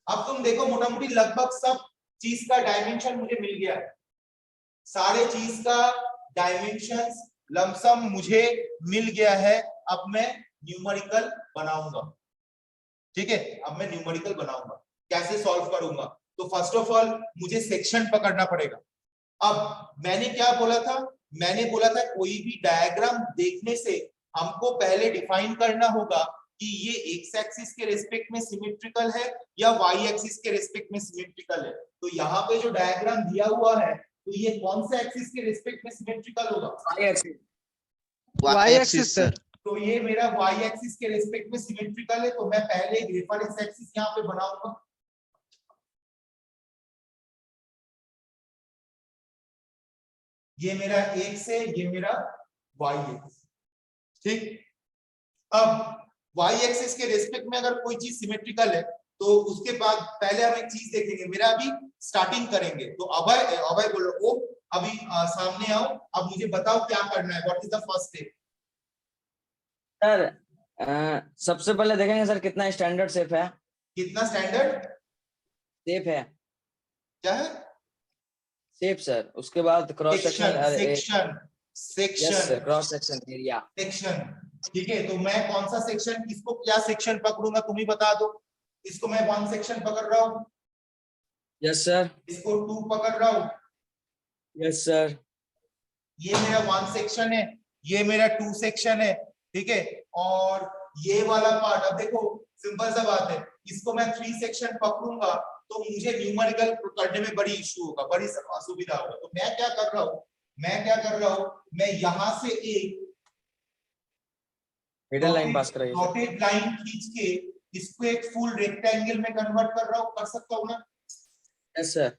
A: अब तुम देखो मोटा मोटी लगभग सब चीज का डायमेंशन मुझे मिल गया है, सारे चीज का डायमेंशंस लमसम मुझे मिल गया है। अब मैं न्यूमेरिकल बनाऊंगा, ठीक है, अब मैं न्यूमेरिकल बनाऊंगा। कैसे सॉल्व करूंगा? तो फर्स्ट ऑफ ऑल मुझे सेक्शन पकड़ना पड़ेगा। अब मैंने क्या बोला था? मैंने बोला था कोई भी डायग्राम देखने से हमको पहले डिफाइन करना होगा कि ये एक्स एक्सिस के रेस्पेक्ट में सिमेट्रिकल है या वाई एक्सिस के रेस्पेक्ट में सिमेट्रिकल है। तो यहाँ पे जो डायग्राम दिया हुआ है, तो ये कौन सा एक्सिस के रेस्पेक्ट में सिमेट्रिकल होगा?
I: Y axis sir.
A: तो ये मेरा वाई एक्सिस के रेस्पेक्ट में सिमेट्रिकल है, तो मैं पहले एक रेफरेंस एक्सिस यहाँ पे बनाऊंगा। ये मेरा एक्स है, ये मेरा वाई एक्सिस, ठीक। अब वाई एक्सिस के रेस्पेक्ट में अगर कोई चीज सिमेट्रिकल है तो उसके बाद पहले हम एक चीज देखेंगे। मेरा अभी स्टार्टिंग करेंगे, तो अभय बोलो ओ अभी सामने आओ, अब मुझे बताओ क्या करना है, what is the first step?
C: Sir सबसे पहले देखेंगे सर कितना स्टैंडर्ड शेप है।
A: कितना स्टैंडर्ड
C: शेप है,
A: क्या है?
C: Shape sir. उसके बाद cross section,
A: section section
C: cross section area.
A: Section, ठीक है। तो मैं कौन सा सेक्शन, किसको क्या सेक्शन पकड़ूंगा तुम ही बता दो। इसको मैं 1 सेक्शन पकड़ रहा हूँ,
C: यस सर।
A: इसको 2 पकड़ रहा हूँ,
C: यस सर।
A: ये मेरा 1 सेक्शन है, ये मेरा 2 सेक्शन है, ठीक है। और ये वाला पार्ट, अब देखो सिंपल सा बात है, इसको मैं 3 सेक्शन पकड़ूंगा तो मुझे न्यूमेरिकल करने में बड़ी इशू होगा, बड़ी असुविधा होगा। तो मैं क्या कर रहा हूँ, मैं यहां से एक
C: मिडिल लाइन पास कराइए।
A: डॉटेड लाइन खींच के इसको एक फुल रेक्टेंगल में कन्वर्ट कर रहा हूँ, कर सकता हूँ ना?
C: Yes sir.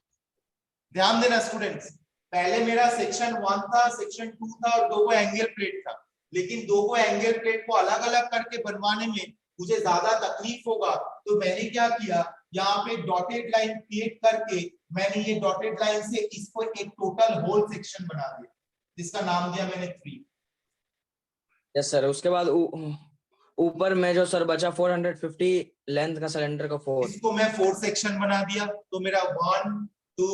A: ध्यान देना स्टूडेंट्स, पहले मेरा सेक्शन 1 था, सेक्शन 2 था और 2 एंगल प्लेट था, लेकिन 2 एंगल प्लेट को अलग अलग करके बनवाने में मुझे ज्यादा तकलीफ होगा। तो मैंने क्या किया, यहाँ पे डॉटेड लाइन क्रिएट करके मैंने ये डॉटेड लाइन से इसको एक टोटल होल सेक्शन बना दिया, जिसका नाम दिया मैंने 3।
C: Yes sir. उसके बाद ऊपर में जो सर बचा 450 लेंथ का सिलेंडर का 4,
A: इसको मैं 4 सेक्शन बना दिया। तो मेरा 1 2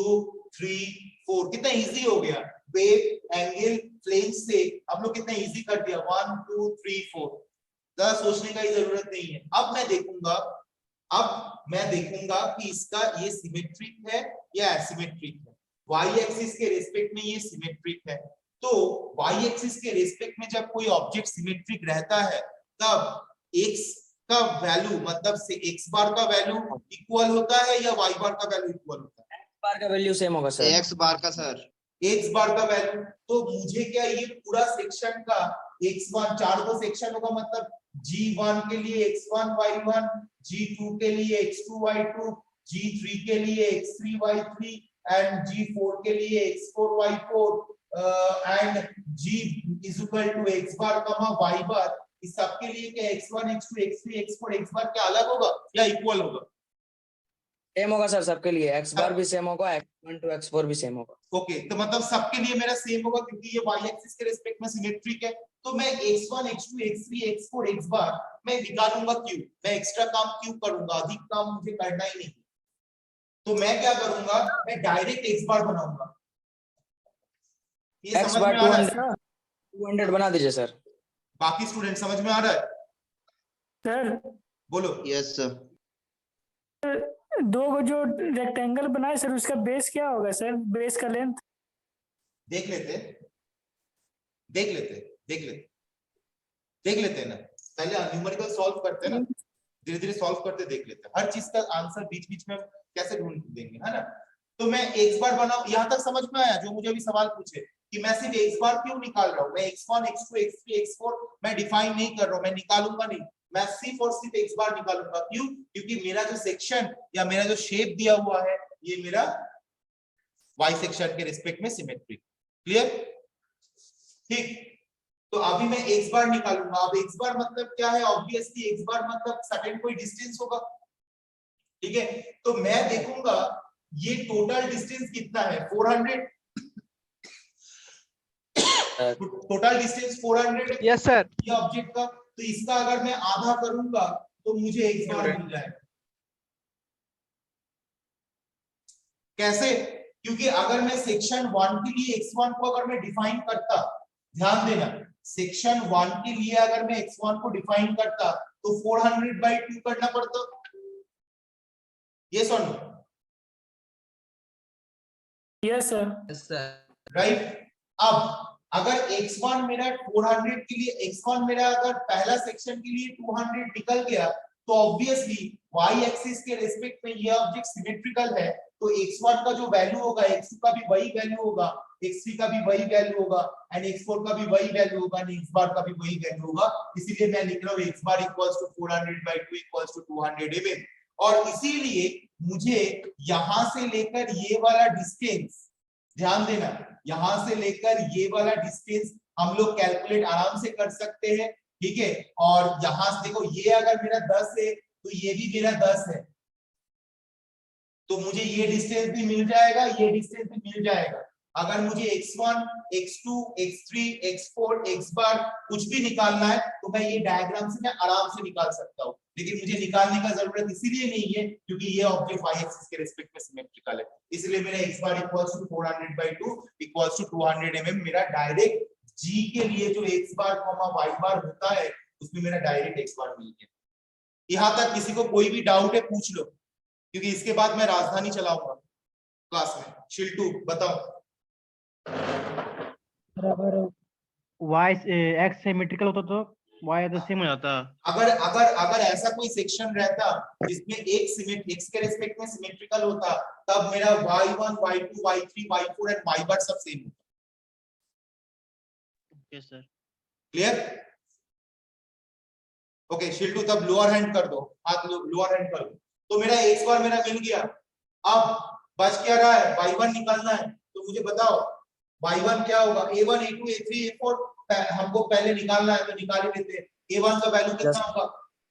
A: 3 4 कितना इजी हो गया। वेव एंगल फ्लेंज से आप लोग कितना इजी कर दिया, 1 2 3 4, ज्यादा सोचने का ही जरूरत नहीं है। अब मैं देखूंगा कि इसका ये सिमेट्रिक है या एसिमेट्रिक है। वाई एक्सिस के रेस्पेक्ट में ये सिमेट्रिक है, तो वाई एक्सिस के रेस्पेक्ट में जब कोई ऑब्जेक्ट सिमेट्रिक रहता है तब एक्स का वैल्यू, मतलब से एक्स बार का वैल्यू इक्वल होता है या वाई बार का वैल्यू इक्वल होता है?
C: बार का वैल्यू सेम होगा सर।
D: एक्स बार का सर,
A: एक्स बार का वैल्यू। तो मुझे क्या ये पूरा सेक्शन का x1 4 को सेक्शन होगा, मतलब g1 के लिए x1 y1, g2 के लिए x2 y2, g3 के लिए x3 y3 एंड g4 के लिए x4 y4 and g is equal to x bar comma y बार। इस सब के लिए क्या x1 x2 x3 x4 x बार क्या अलग होगा या इक्वल होगा?
C: सेम होगा सर सबके लिए, x बार भी सेम होगा, x1 to x4 भी सेम होगा।
A: ओके, तो मतलब सबके लिए मेरा सेम होगा क्योंकि ये y एक्सिस के रिस्पेक्ट में सिमेट्रिक है। तो मैं x1 x2 x3 x4 x बार मैं निकालूंगा क्यों, मैं एक्स्ट्रा काम क्यों करूंगा, अधिक काम मुझे करना ही नहीं। तो मैं क्या करूंगा, मैं डायरेक्ट x बार बनाऊंगा। ये
C: x
A: समझ
C: बार
A: में आ रहा है?
C: 200 बना दीजिए सर।
A: बाकी स्टूडेंट समझ में आ रहा है?
G: सर
A: बोलो।
D: Yes sir.
G: दो जो रेक्टेंगल बनाए सर उसका बेस क्या होगा सर, बेस का लेंथ?
A: देख लेते देख लेते देख लेते देख लेते हैं ना, पहले न्यूमेरिकल सॉल्व करते हैं ना, धीरे धीरे सॉल्व करते देख लेते हैं। हर चीज का आंसर बीच बीच में कैसे ढूंढ देंगे, है ना? तो मैं x बार बनाऊं, यहां तक समझ में आया? जो मुझे अभी सवाल पूछे कि मैं सिर्फ x बार क्यों निकाल रहा हूं, मैं x1 x2 x3 x4 मैं डिफाइन नहीं कर रहा हूं, मैं निकालूंगा नहीं, मैं सिर्फ और सिर्फ x बार निकालूंगा। क्यों? क्योंकि मेरा जो सेक्शन या मेरा जो शेप दिया हुआ है ये मेरा y सेक्शन के रिस्पेक्ट में सिमेट्रिक। क्लियर? ठीक। तो अभी मैं x बार निकालूंगा। अब x बार मतलब क्या है? ऑब्वियसली x बार मतलब सर्टेन कोई डिस्टेंस होगा, ठीक है? तो मैं देखूंगा ये टोटल डिस्टेंस कितना है, 400। टोटल डिस्टेंस 400 है
I: यस सर।
A: ये ऑब्जेक्ट का। तो इसका अगर मैं आधा करूंगा तो मुझे x बार मिल जाएगा। कैसे? क्योंकि अगर मैं सेक्शन 1 के लिए x1 को अगर मैं डिफाइन करता, ध्यान देना, सेक्शन 1 के लिए अगर मैं x1 को डिफाइन करता तो 400/2 करना पड़ता। यस और नो?
G: Yes sir.
A: राइट। अब अगर x1 मेरा 400 के लिए, x1 मेरा अगर पहला सेक्शन के लिए 200 निकल गया तो ऑब्वियसली y एक्सिस के रिस्पेक्ट में ये ऑब्जेक्ट सिमेट्रिकल है, तो x1 का जो वैल्यू होगा x2 का भी वही वैल्यू होगा, x3 का भी वही वैल्यू होगा एंड x4 का भी वही वैल्यू होगा एंड x बार का भी वही वैल्यू होगा। इसीलिए मैं लिख रहा हूं x bar equals to 400/2 equals to 200 mm। और इसीलिए मुझे यहां से लेकर ये वाला डिस्टेंस, ध्यान देना, यहां से लेकर ये वाला डिस्टेंस हम लोग कैलकुलेट आराम से कर सकते हैं, ठीक है? और यहां से देखो ये अगर मेरा 10 है तो ये भी मेरा 10 है, तो मुझे ये डिस्टेंस भी मिल जाएगा, ये डिस्टेंस भी मिल जाएगा। अगर मुझे x1 x2 x3 x4 x बार कुछ भी निकालना है तो मैं ये डायग्राम से मैं आराम से निकाल सकता हूं, लेकिन मुझे निकालने का जरूरत इसीलिए नहीं है क्योंकि ये ऑब्जेक्ट y एक्सिस के रिस्पेक्ट में सिमेट्रिकल है। इसलिए मेरा x bar equals to 400/2 equals to 200 mm मेरा डायरेक्ट g के लिए जो x बार y बार होता है उसमें मेरा डायरेक्ट x बार मिल गया। यहां तक किसी को कोई भी डाउट है पूछ लो, क्योंकि इसके बाद मैं राजधानी चलाऊंगा क्लास में। शिल्टू बताओ।
J: y x सिमेट्रिकल होता तो y तो सेम हो जाता।
A: अगर अगर अगर ऐसा कोई सेक्शन रहता जिसमें एक सिमेट्री x के रिस्पेक्ट में सिमेट्रिकल होता तब मेरा y1 y2 y3 y4 and y बार सब सेम होता।
J: Okay sir.
A: क्लियर? ओके शिल्टू तब लोअर हैंड कर दो, हाथ लोअर हैंड कर दो। तो मेरा x बार मेरा मिल गया। अब बच क्या रहा है? y1 निकालना है। तो मुझे बताओ y1 क्या होगा? a1 a2 a3 a4 हमको पहले निकालना है तो निकाल ही लेते हैं। a1 का वैल्यू कितना होगा?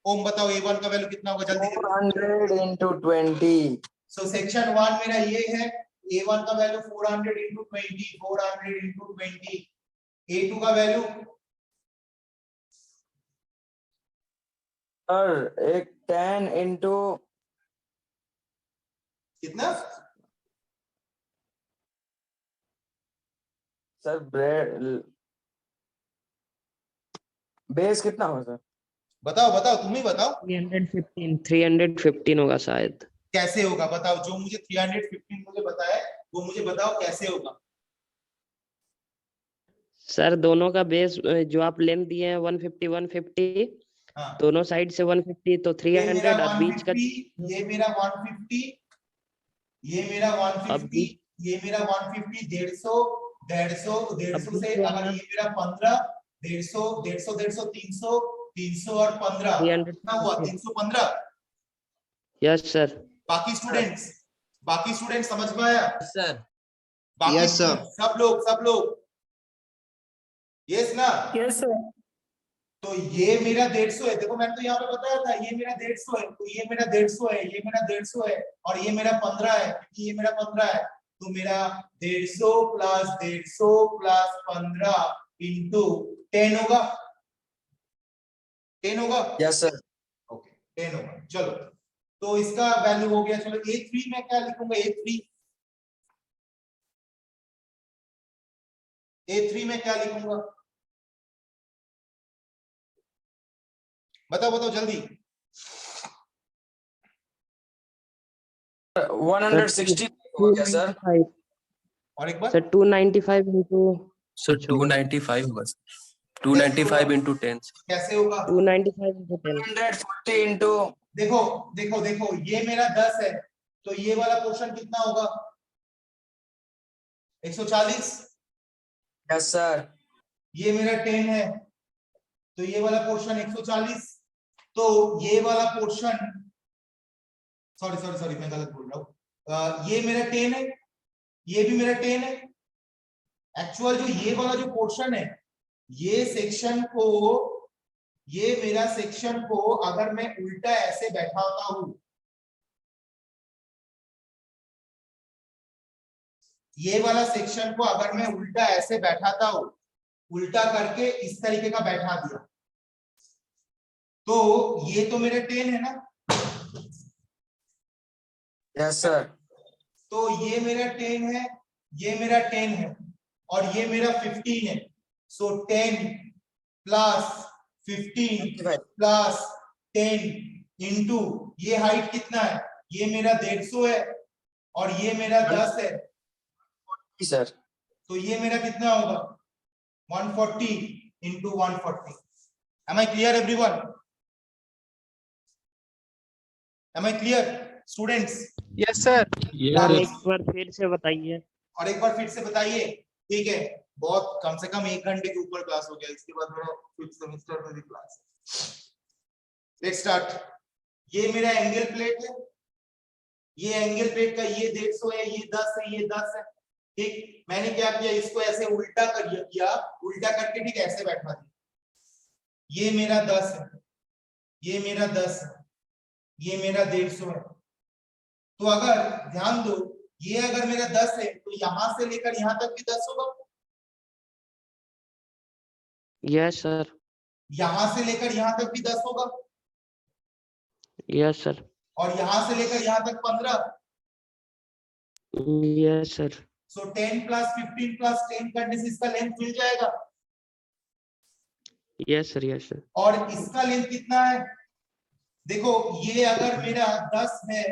A: ओम बताओ a1 का वैल्यू कितना होगा जल्दी?
C: 400 into 20।
A: सो सेक्शन 1 मेरा ये है, a1 का वैल्यू 400 into 20, 400 into 20। a2 का वैल्यू
C: सर एक 10 into
A: कितना?
C: सर बेस कितना होगा सर?
A: बताओ बताओ, तुम ही बताओ
H: 315 होगा शायद।
A: कैसे होगा बताओ। जो मुझे 315 मुझे बताया वो मुझे बताओ कैसे होगा।
H: सर दोनों का बेस जो आप लेंथ दिए हैं 150 150,
A: हाँ।
H: दोनों साइड से 150 तो
A: ये मेरा
H: 300 और बीच का
A: 150, ये मेरा 150, ये मेरा 150, ये मेरा 150, 150 150 से अगर ये मेरा 15, 150 150 150 300 300 और 15 कितना हुआ? 315।
H: Yes sir.
A: बाकी स्टूडेंट्स समझ में आया?
C: सर
A: बाकी
D: Yes, sir.
A: सब लोग यस ना?
G: Yes sir.
A: तो ये मेरा 150 है, देखो मैंने तो यहाँ पे बताया था ये मेरा 150 है, तो ये मेरा 150 है, ये मेरा 150 है और ये मेरा 15 है क्योंकि ये मेरा 15 है। तो मेरा 150 प्लस 150 प्लस 15 इंटू 10 होगा, 10 होगा।
C: Yes sir.
A: ओके 10 होगा। चलो तो इसका वैल्यू हो गया। चलो A3 में क्या लिखूंगा? A3 में क्या लिखूंगा? बताओ बताओ जल्दी।
C: 160 हो गया सर।
H: 295
A: और एक बार
H: सर 295 into
B: सर 295 होगा सर, 295 into 10
A: कैसे होगा?
H: 295 into 10
C: 140 into
A: देखो देखो देखो, ये मेरा 10 है, तो ये वाला पोर्शन कितना होगा? 140।
C: Yes sir.
A: ये मेरा 10 है, तो ये वाला पोर्शन 140। तो ये वाला पोर्शन, सॉरी सॉरी सॉरी मैं गलत बोल रहा हूँ, ये मेरा 10 है, ये भी मेरा 10 है। एक्चुअल जो ये वाला जो पोर्शन है, ये सेक्शन को, ये मेरा सेक्शन को अगर मैं उल्टा ऐसे बैठाता हूं, ये वाला सेक्शन को अगर मैं उल्टा ऐसे बैठाता हूं, उल्टा करके इस तरीके का बैठा दिया, तो ये तो मेरे 10 है ना?
C: Yes sir.
A: तो ये मेरा 10 है, ये मेरा 10 है, और ये मेरा 15 है। सो 10 प्लस 15 प्लस 10 इंटू ये हाइट कितना है? ये मेरा 150 है, और ये मेरा 10 है,
C: सर।
A: तो ये मेरा कितना होगा? 140 into 140। Am I clear everyone? Am I clear students?
I: Yes sir.
H: एक बार फिर से बताइए।
A: और एक बार फिर से बताइए। ठीक है, बहुत कम से कम 1 घंटे के ऊपर क्लास हो गया, इसके बाद मेरा 5th सेमेस्टर में भी क्लास है। Let's start. ये मेरा एंगल प्लेट है, ये एंगल प्लेट का ये 150 है, ये 10 है, ये 10 है। ठीक, मैंने क्या किया, इसको ऐसे उल्टा कर किया, उल्टा करके ठीक ऐसे बैठा दिया। ये मेरा 10 है, ये मेरा 10 है, ये मेरा 150 है। तो अगर ध्यान दो, ये अगर मेरा 10 है तो यहां से लेकर यहां तक भी 10 होगा।
H: Yes sir.
A: यहां से लेकर यहां तक भी 10 होगा,
H: यस सर।
A: और यहां से लेकर यहां तक 15।
H: Yes sir.
A: So 10 plus 15 plus 10 करने से इसका लेंथ मिल जाएगा।
H: Yes sir. Yes sir.
A: और इसका लेंथ कितना है? देखो, ये अगर मेरा 10 है,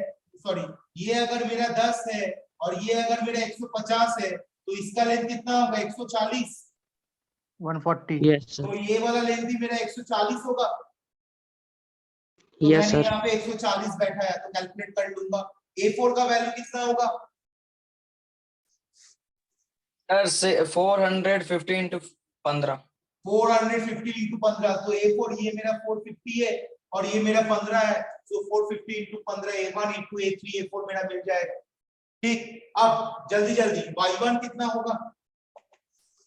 A: सॉरी, ये अगर मेरा 10 है और ये अगर मेरा 150 है, तो इसका लेंथ कितना होगा? 140।
J: 140।
H: Yes sir.
A: तो ये वाला लेंथ भी मेरा 140 होगा। तो
H: यस
A: मैंने
H: सर।
A: यहाँ पे 140 बैठा है, तो कैलकुलेट कर लूंगा। A4 का वैल्यू कितना होगा?
C: Sir 450 into 15।
A: 450 इंटू 15, तो A4 ये मेरा 450 है और ये मेरा 15 है, तो 450 into 15 A1 into A3 A4 मेरा मिल जाएगा। ठीक, अब जल्दी जल्दी Y1 कितना होगा?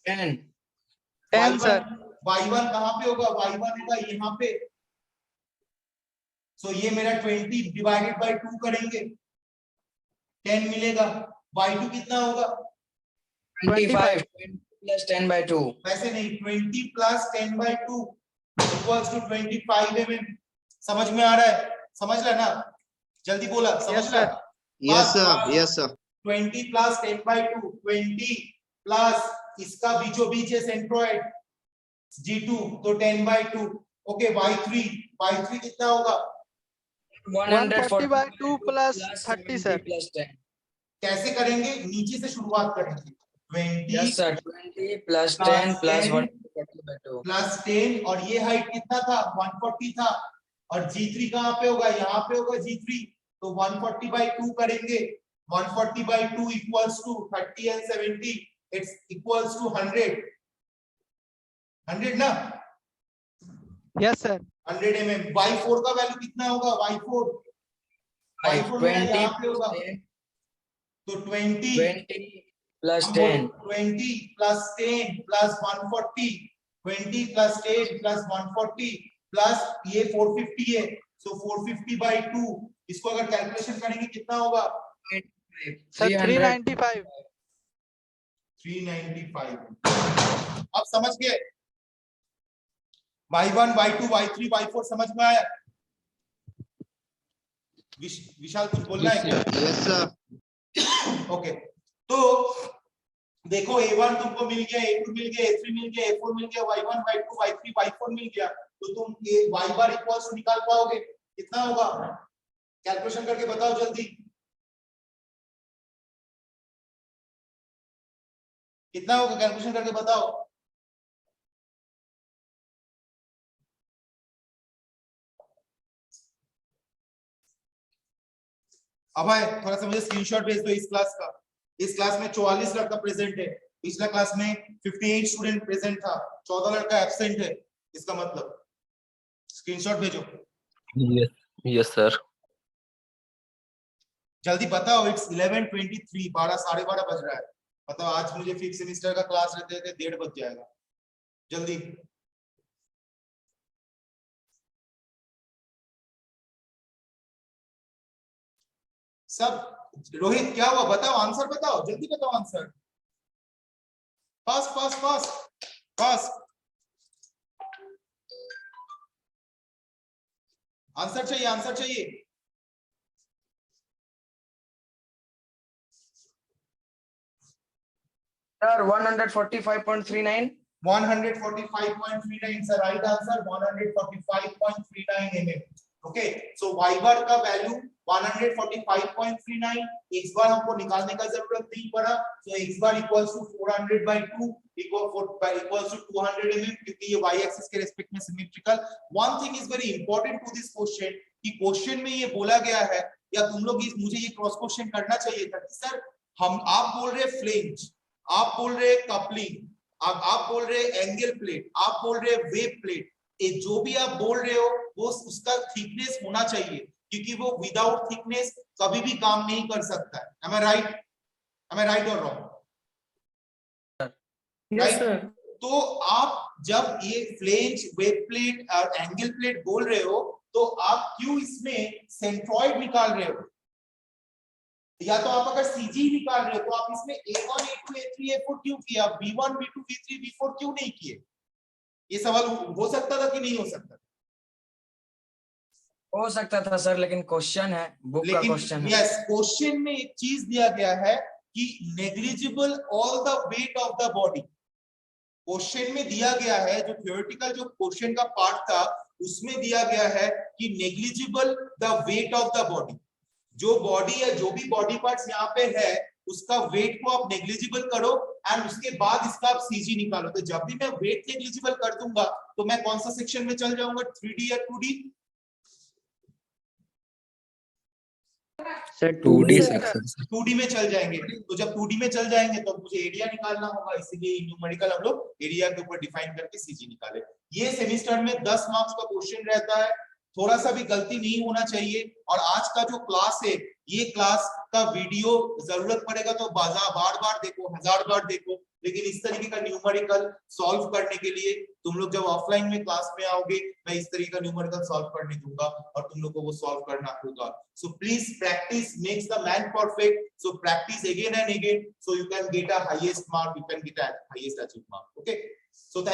I: 10 सर।
A: Y1 कहाँ पे होगा? Y1 होगा यहाँ पे। सो ये मेरा 20 डिवाइडेड बाय 2 करेंगे, 10 मिलेगा। Y2 कितना होगा?
C: 25 plus 10 by 2।
A: वैसे नहीं, 20 plus 10 by 2 equals to 25 mm। समझ में आ रहा है? समझ रहा ना? जल्दी बोला, समझ रहा?
D: Yes sir, yes sir.
A: 20 plus 10 by 2, 20 plus इसका बीचों बीच है सेंट्रोइड G2, तो 10 बाई 2। ओके, Y3 कितना होगा?
I: 140 by 2 plus 30 सर।
C: plus 10।
A: कैसे करेंगे? नीचे से शुरुआत करेंगे। 20
C: yes sir. 20 plus 10 plus 140 by 2
A: plus 10, और ये हाइट कितना था? 140 था, और G3 कहाँ पे होगा? यहाँ पे होगा G3, तो 140 by 2 करेंगे। 140 by 2 equals to 30 and 70, it's equals to 100 ना?
I: Yes sir.
A: 100 mm। Y4 का वैल्यू कितना होगा? Y4 मेरा यहाँ पे होगा, तो 20
C: plus 10
A: 20 plus 10 plus 140, 20 plus 10 plus 140 plus ये 450 है, so 450 by 2, इसको अगर कैलकुलेशन करेंगे कितना होगा?
I: सर 395।
A: 395। अब समझ गए? Y1 Y2 Y3 Y4 समझ में आया? विशाल कुछ बोलना है क्या?
D: Yes sir.
A: ओके, तो देखो A1 तुमको मिल गया, A2 मिल गया, A3 मिल गया, A4 मिल गया, Y1 Y2 Y3 Y4 मिल गया, तो तुम Y बार इक्वल्स निकाल पाओगे? कितना होगा? कैलकुलेशन करके बताओ जल्दी, कितना होगा? कैलकुलेशन करके बताओ। अब भाई थोड़ा सा मुझे स्क्रीनशॉट भेज दो इस क्लास का। इस क्लास में 44 लड़का प्रेजेंट है, पिछला क्लास में 58 स्टूडेंट प्रेजेंट था, 14 लड़का एब्सेंट है, इसका मतलब स्क्रीनशॉट भेजो
B: यस सर।
A: जल्दी बताओ। इट्स 11:23, 12 12:30 बज रहा है। बताओ आज मुझे फिफ्थ सेमेस्टर का क्लास रहते थे 1:30 बज जाएगा। जल्दी सब। रोहित क्या हुआ बताओ, आंसर बताओ, जल्दी बताओ answer. Fast fast fast fast, answer चाहिए, आंसर चाहिए।
C: Sir 145.39।
A: 145.39 is the right answer, 145.39 mm. Okay, so y bar का वैल्यू 145.39, x bar हमको निकालने का जरूरत नहीं पड़ा, so x bar equals to 400/2 equals to 200 mm, क्योंकि ये y axis के रेस्पेक्ट में symmetrical. One thing is very important to this question कि क्वेश्चन में ये बोला गया है, या तुम लोग मुझे ये क्रॉस क्वेश्चन करना चाहिए था कि सर आप बोल रहे फ्लेंज, आप बोल रहे कपलिंग, आप बोल रहे एंगल प्लेट, आप बोल रहे वेब प्लेट, ये जो भी आप बोल रहे हो वो उसका थिकनेस होना चाहिए, क्योंकि वो विदाउट थिकनेस कभी भी काम नहीं कर सकता है। Am I right? Am I right or wrong?
G: Yes sir.
A: तो आप जब ये फ्लेंज, वेब प्लेट और एंगल प्लेट बोल रहे हो, तो आप क्यों इसमें सेंट्रॉइड निकाल रहे हो? या तो आप अगर सीजी निकाल रहे हो तो आप इसमें A1 A2 A3 A4 क्यों किया? B1 B2 B3 B4 क्यों नहीं किए? ये सवाल हो सकता था कि नहीं हो सकता?
C: हो सकता था सर, लेकिन क्वेश्चन है, बुक का क्वेश्चन है।
A: यस, क्वेश्चन में एक चीज दिया गया है कि negligible all the weight of the body. Question में दिया गया है, जो थ्योरेटिकल जो क्वेश्चन का पार्ट था उसमें दिया गया है कि negligible the weight of the body. जो बॉडी है, जो भी बॉडी पार्ट्स यहाँ पे है, उसका वेट को आप नेग्लिजिबल करो एंड उसके बाद इसका आप सीजी निकालो। तो जब भी मैं वेट नेग्लिजिबल कर दूंगा तो मैं कौन सा सेक्शन में चल जाऊंगा? 3D या 2D?
H: Sir
B: 2D
H: to
B: section.
A: 2D में चल जाएंगे। तो जब 2D में चल जाएंगे तो मुझे एरिया निकालना होगा, इसीलिए न्यूमेरिकल हम लोग एरिया के ऊपर डिफाइन करके सीजी निकाले। ये सेमेस्टर में 10 मार्क्स का क्वेश्चन रहता है, थोड़ा सा भी गलती नहीं होना चाहिए। और आज का जो क्लास है, ये क्लास का वीडियो जरूरत पड़ेगा तो बार बार देखो, 1000 बार देखो, लेकिन इस तरीके का न्यूमेरिकल सॉल्व करने के लिए तुम लोग जब ऑफलाइन में क्लास में आओगे, मैं इस तरीके का न्यूमेरिकल सॉल्व करने दूंगा और तुम लोग को वो सॉल्व करना होगा। So please practice makes the man perfect, so practice again and again, so you can get a highest mark, you can get a highest achieve mark. Okay, so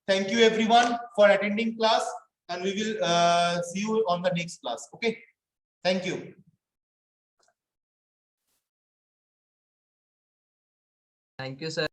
A: thank you everyone for attending class, and we will see you on the next class. Okay, thank you.
B: Thank you sir.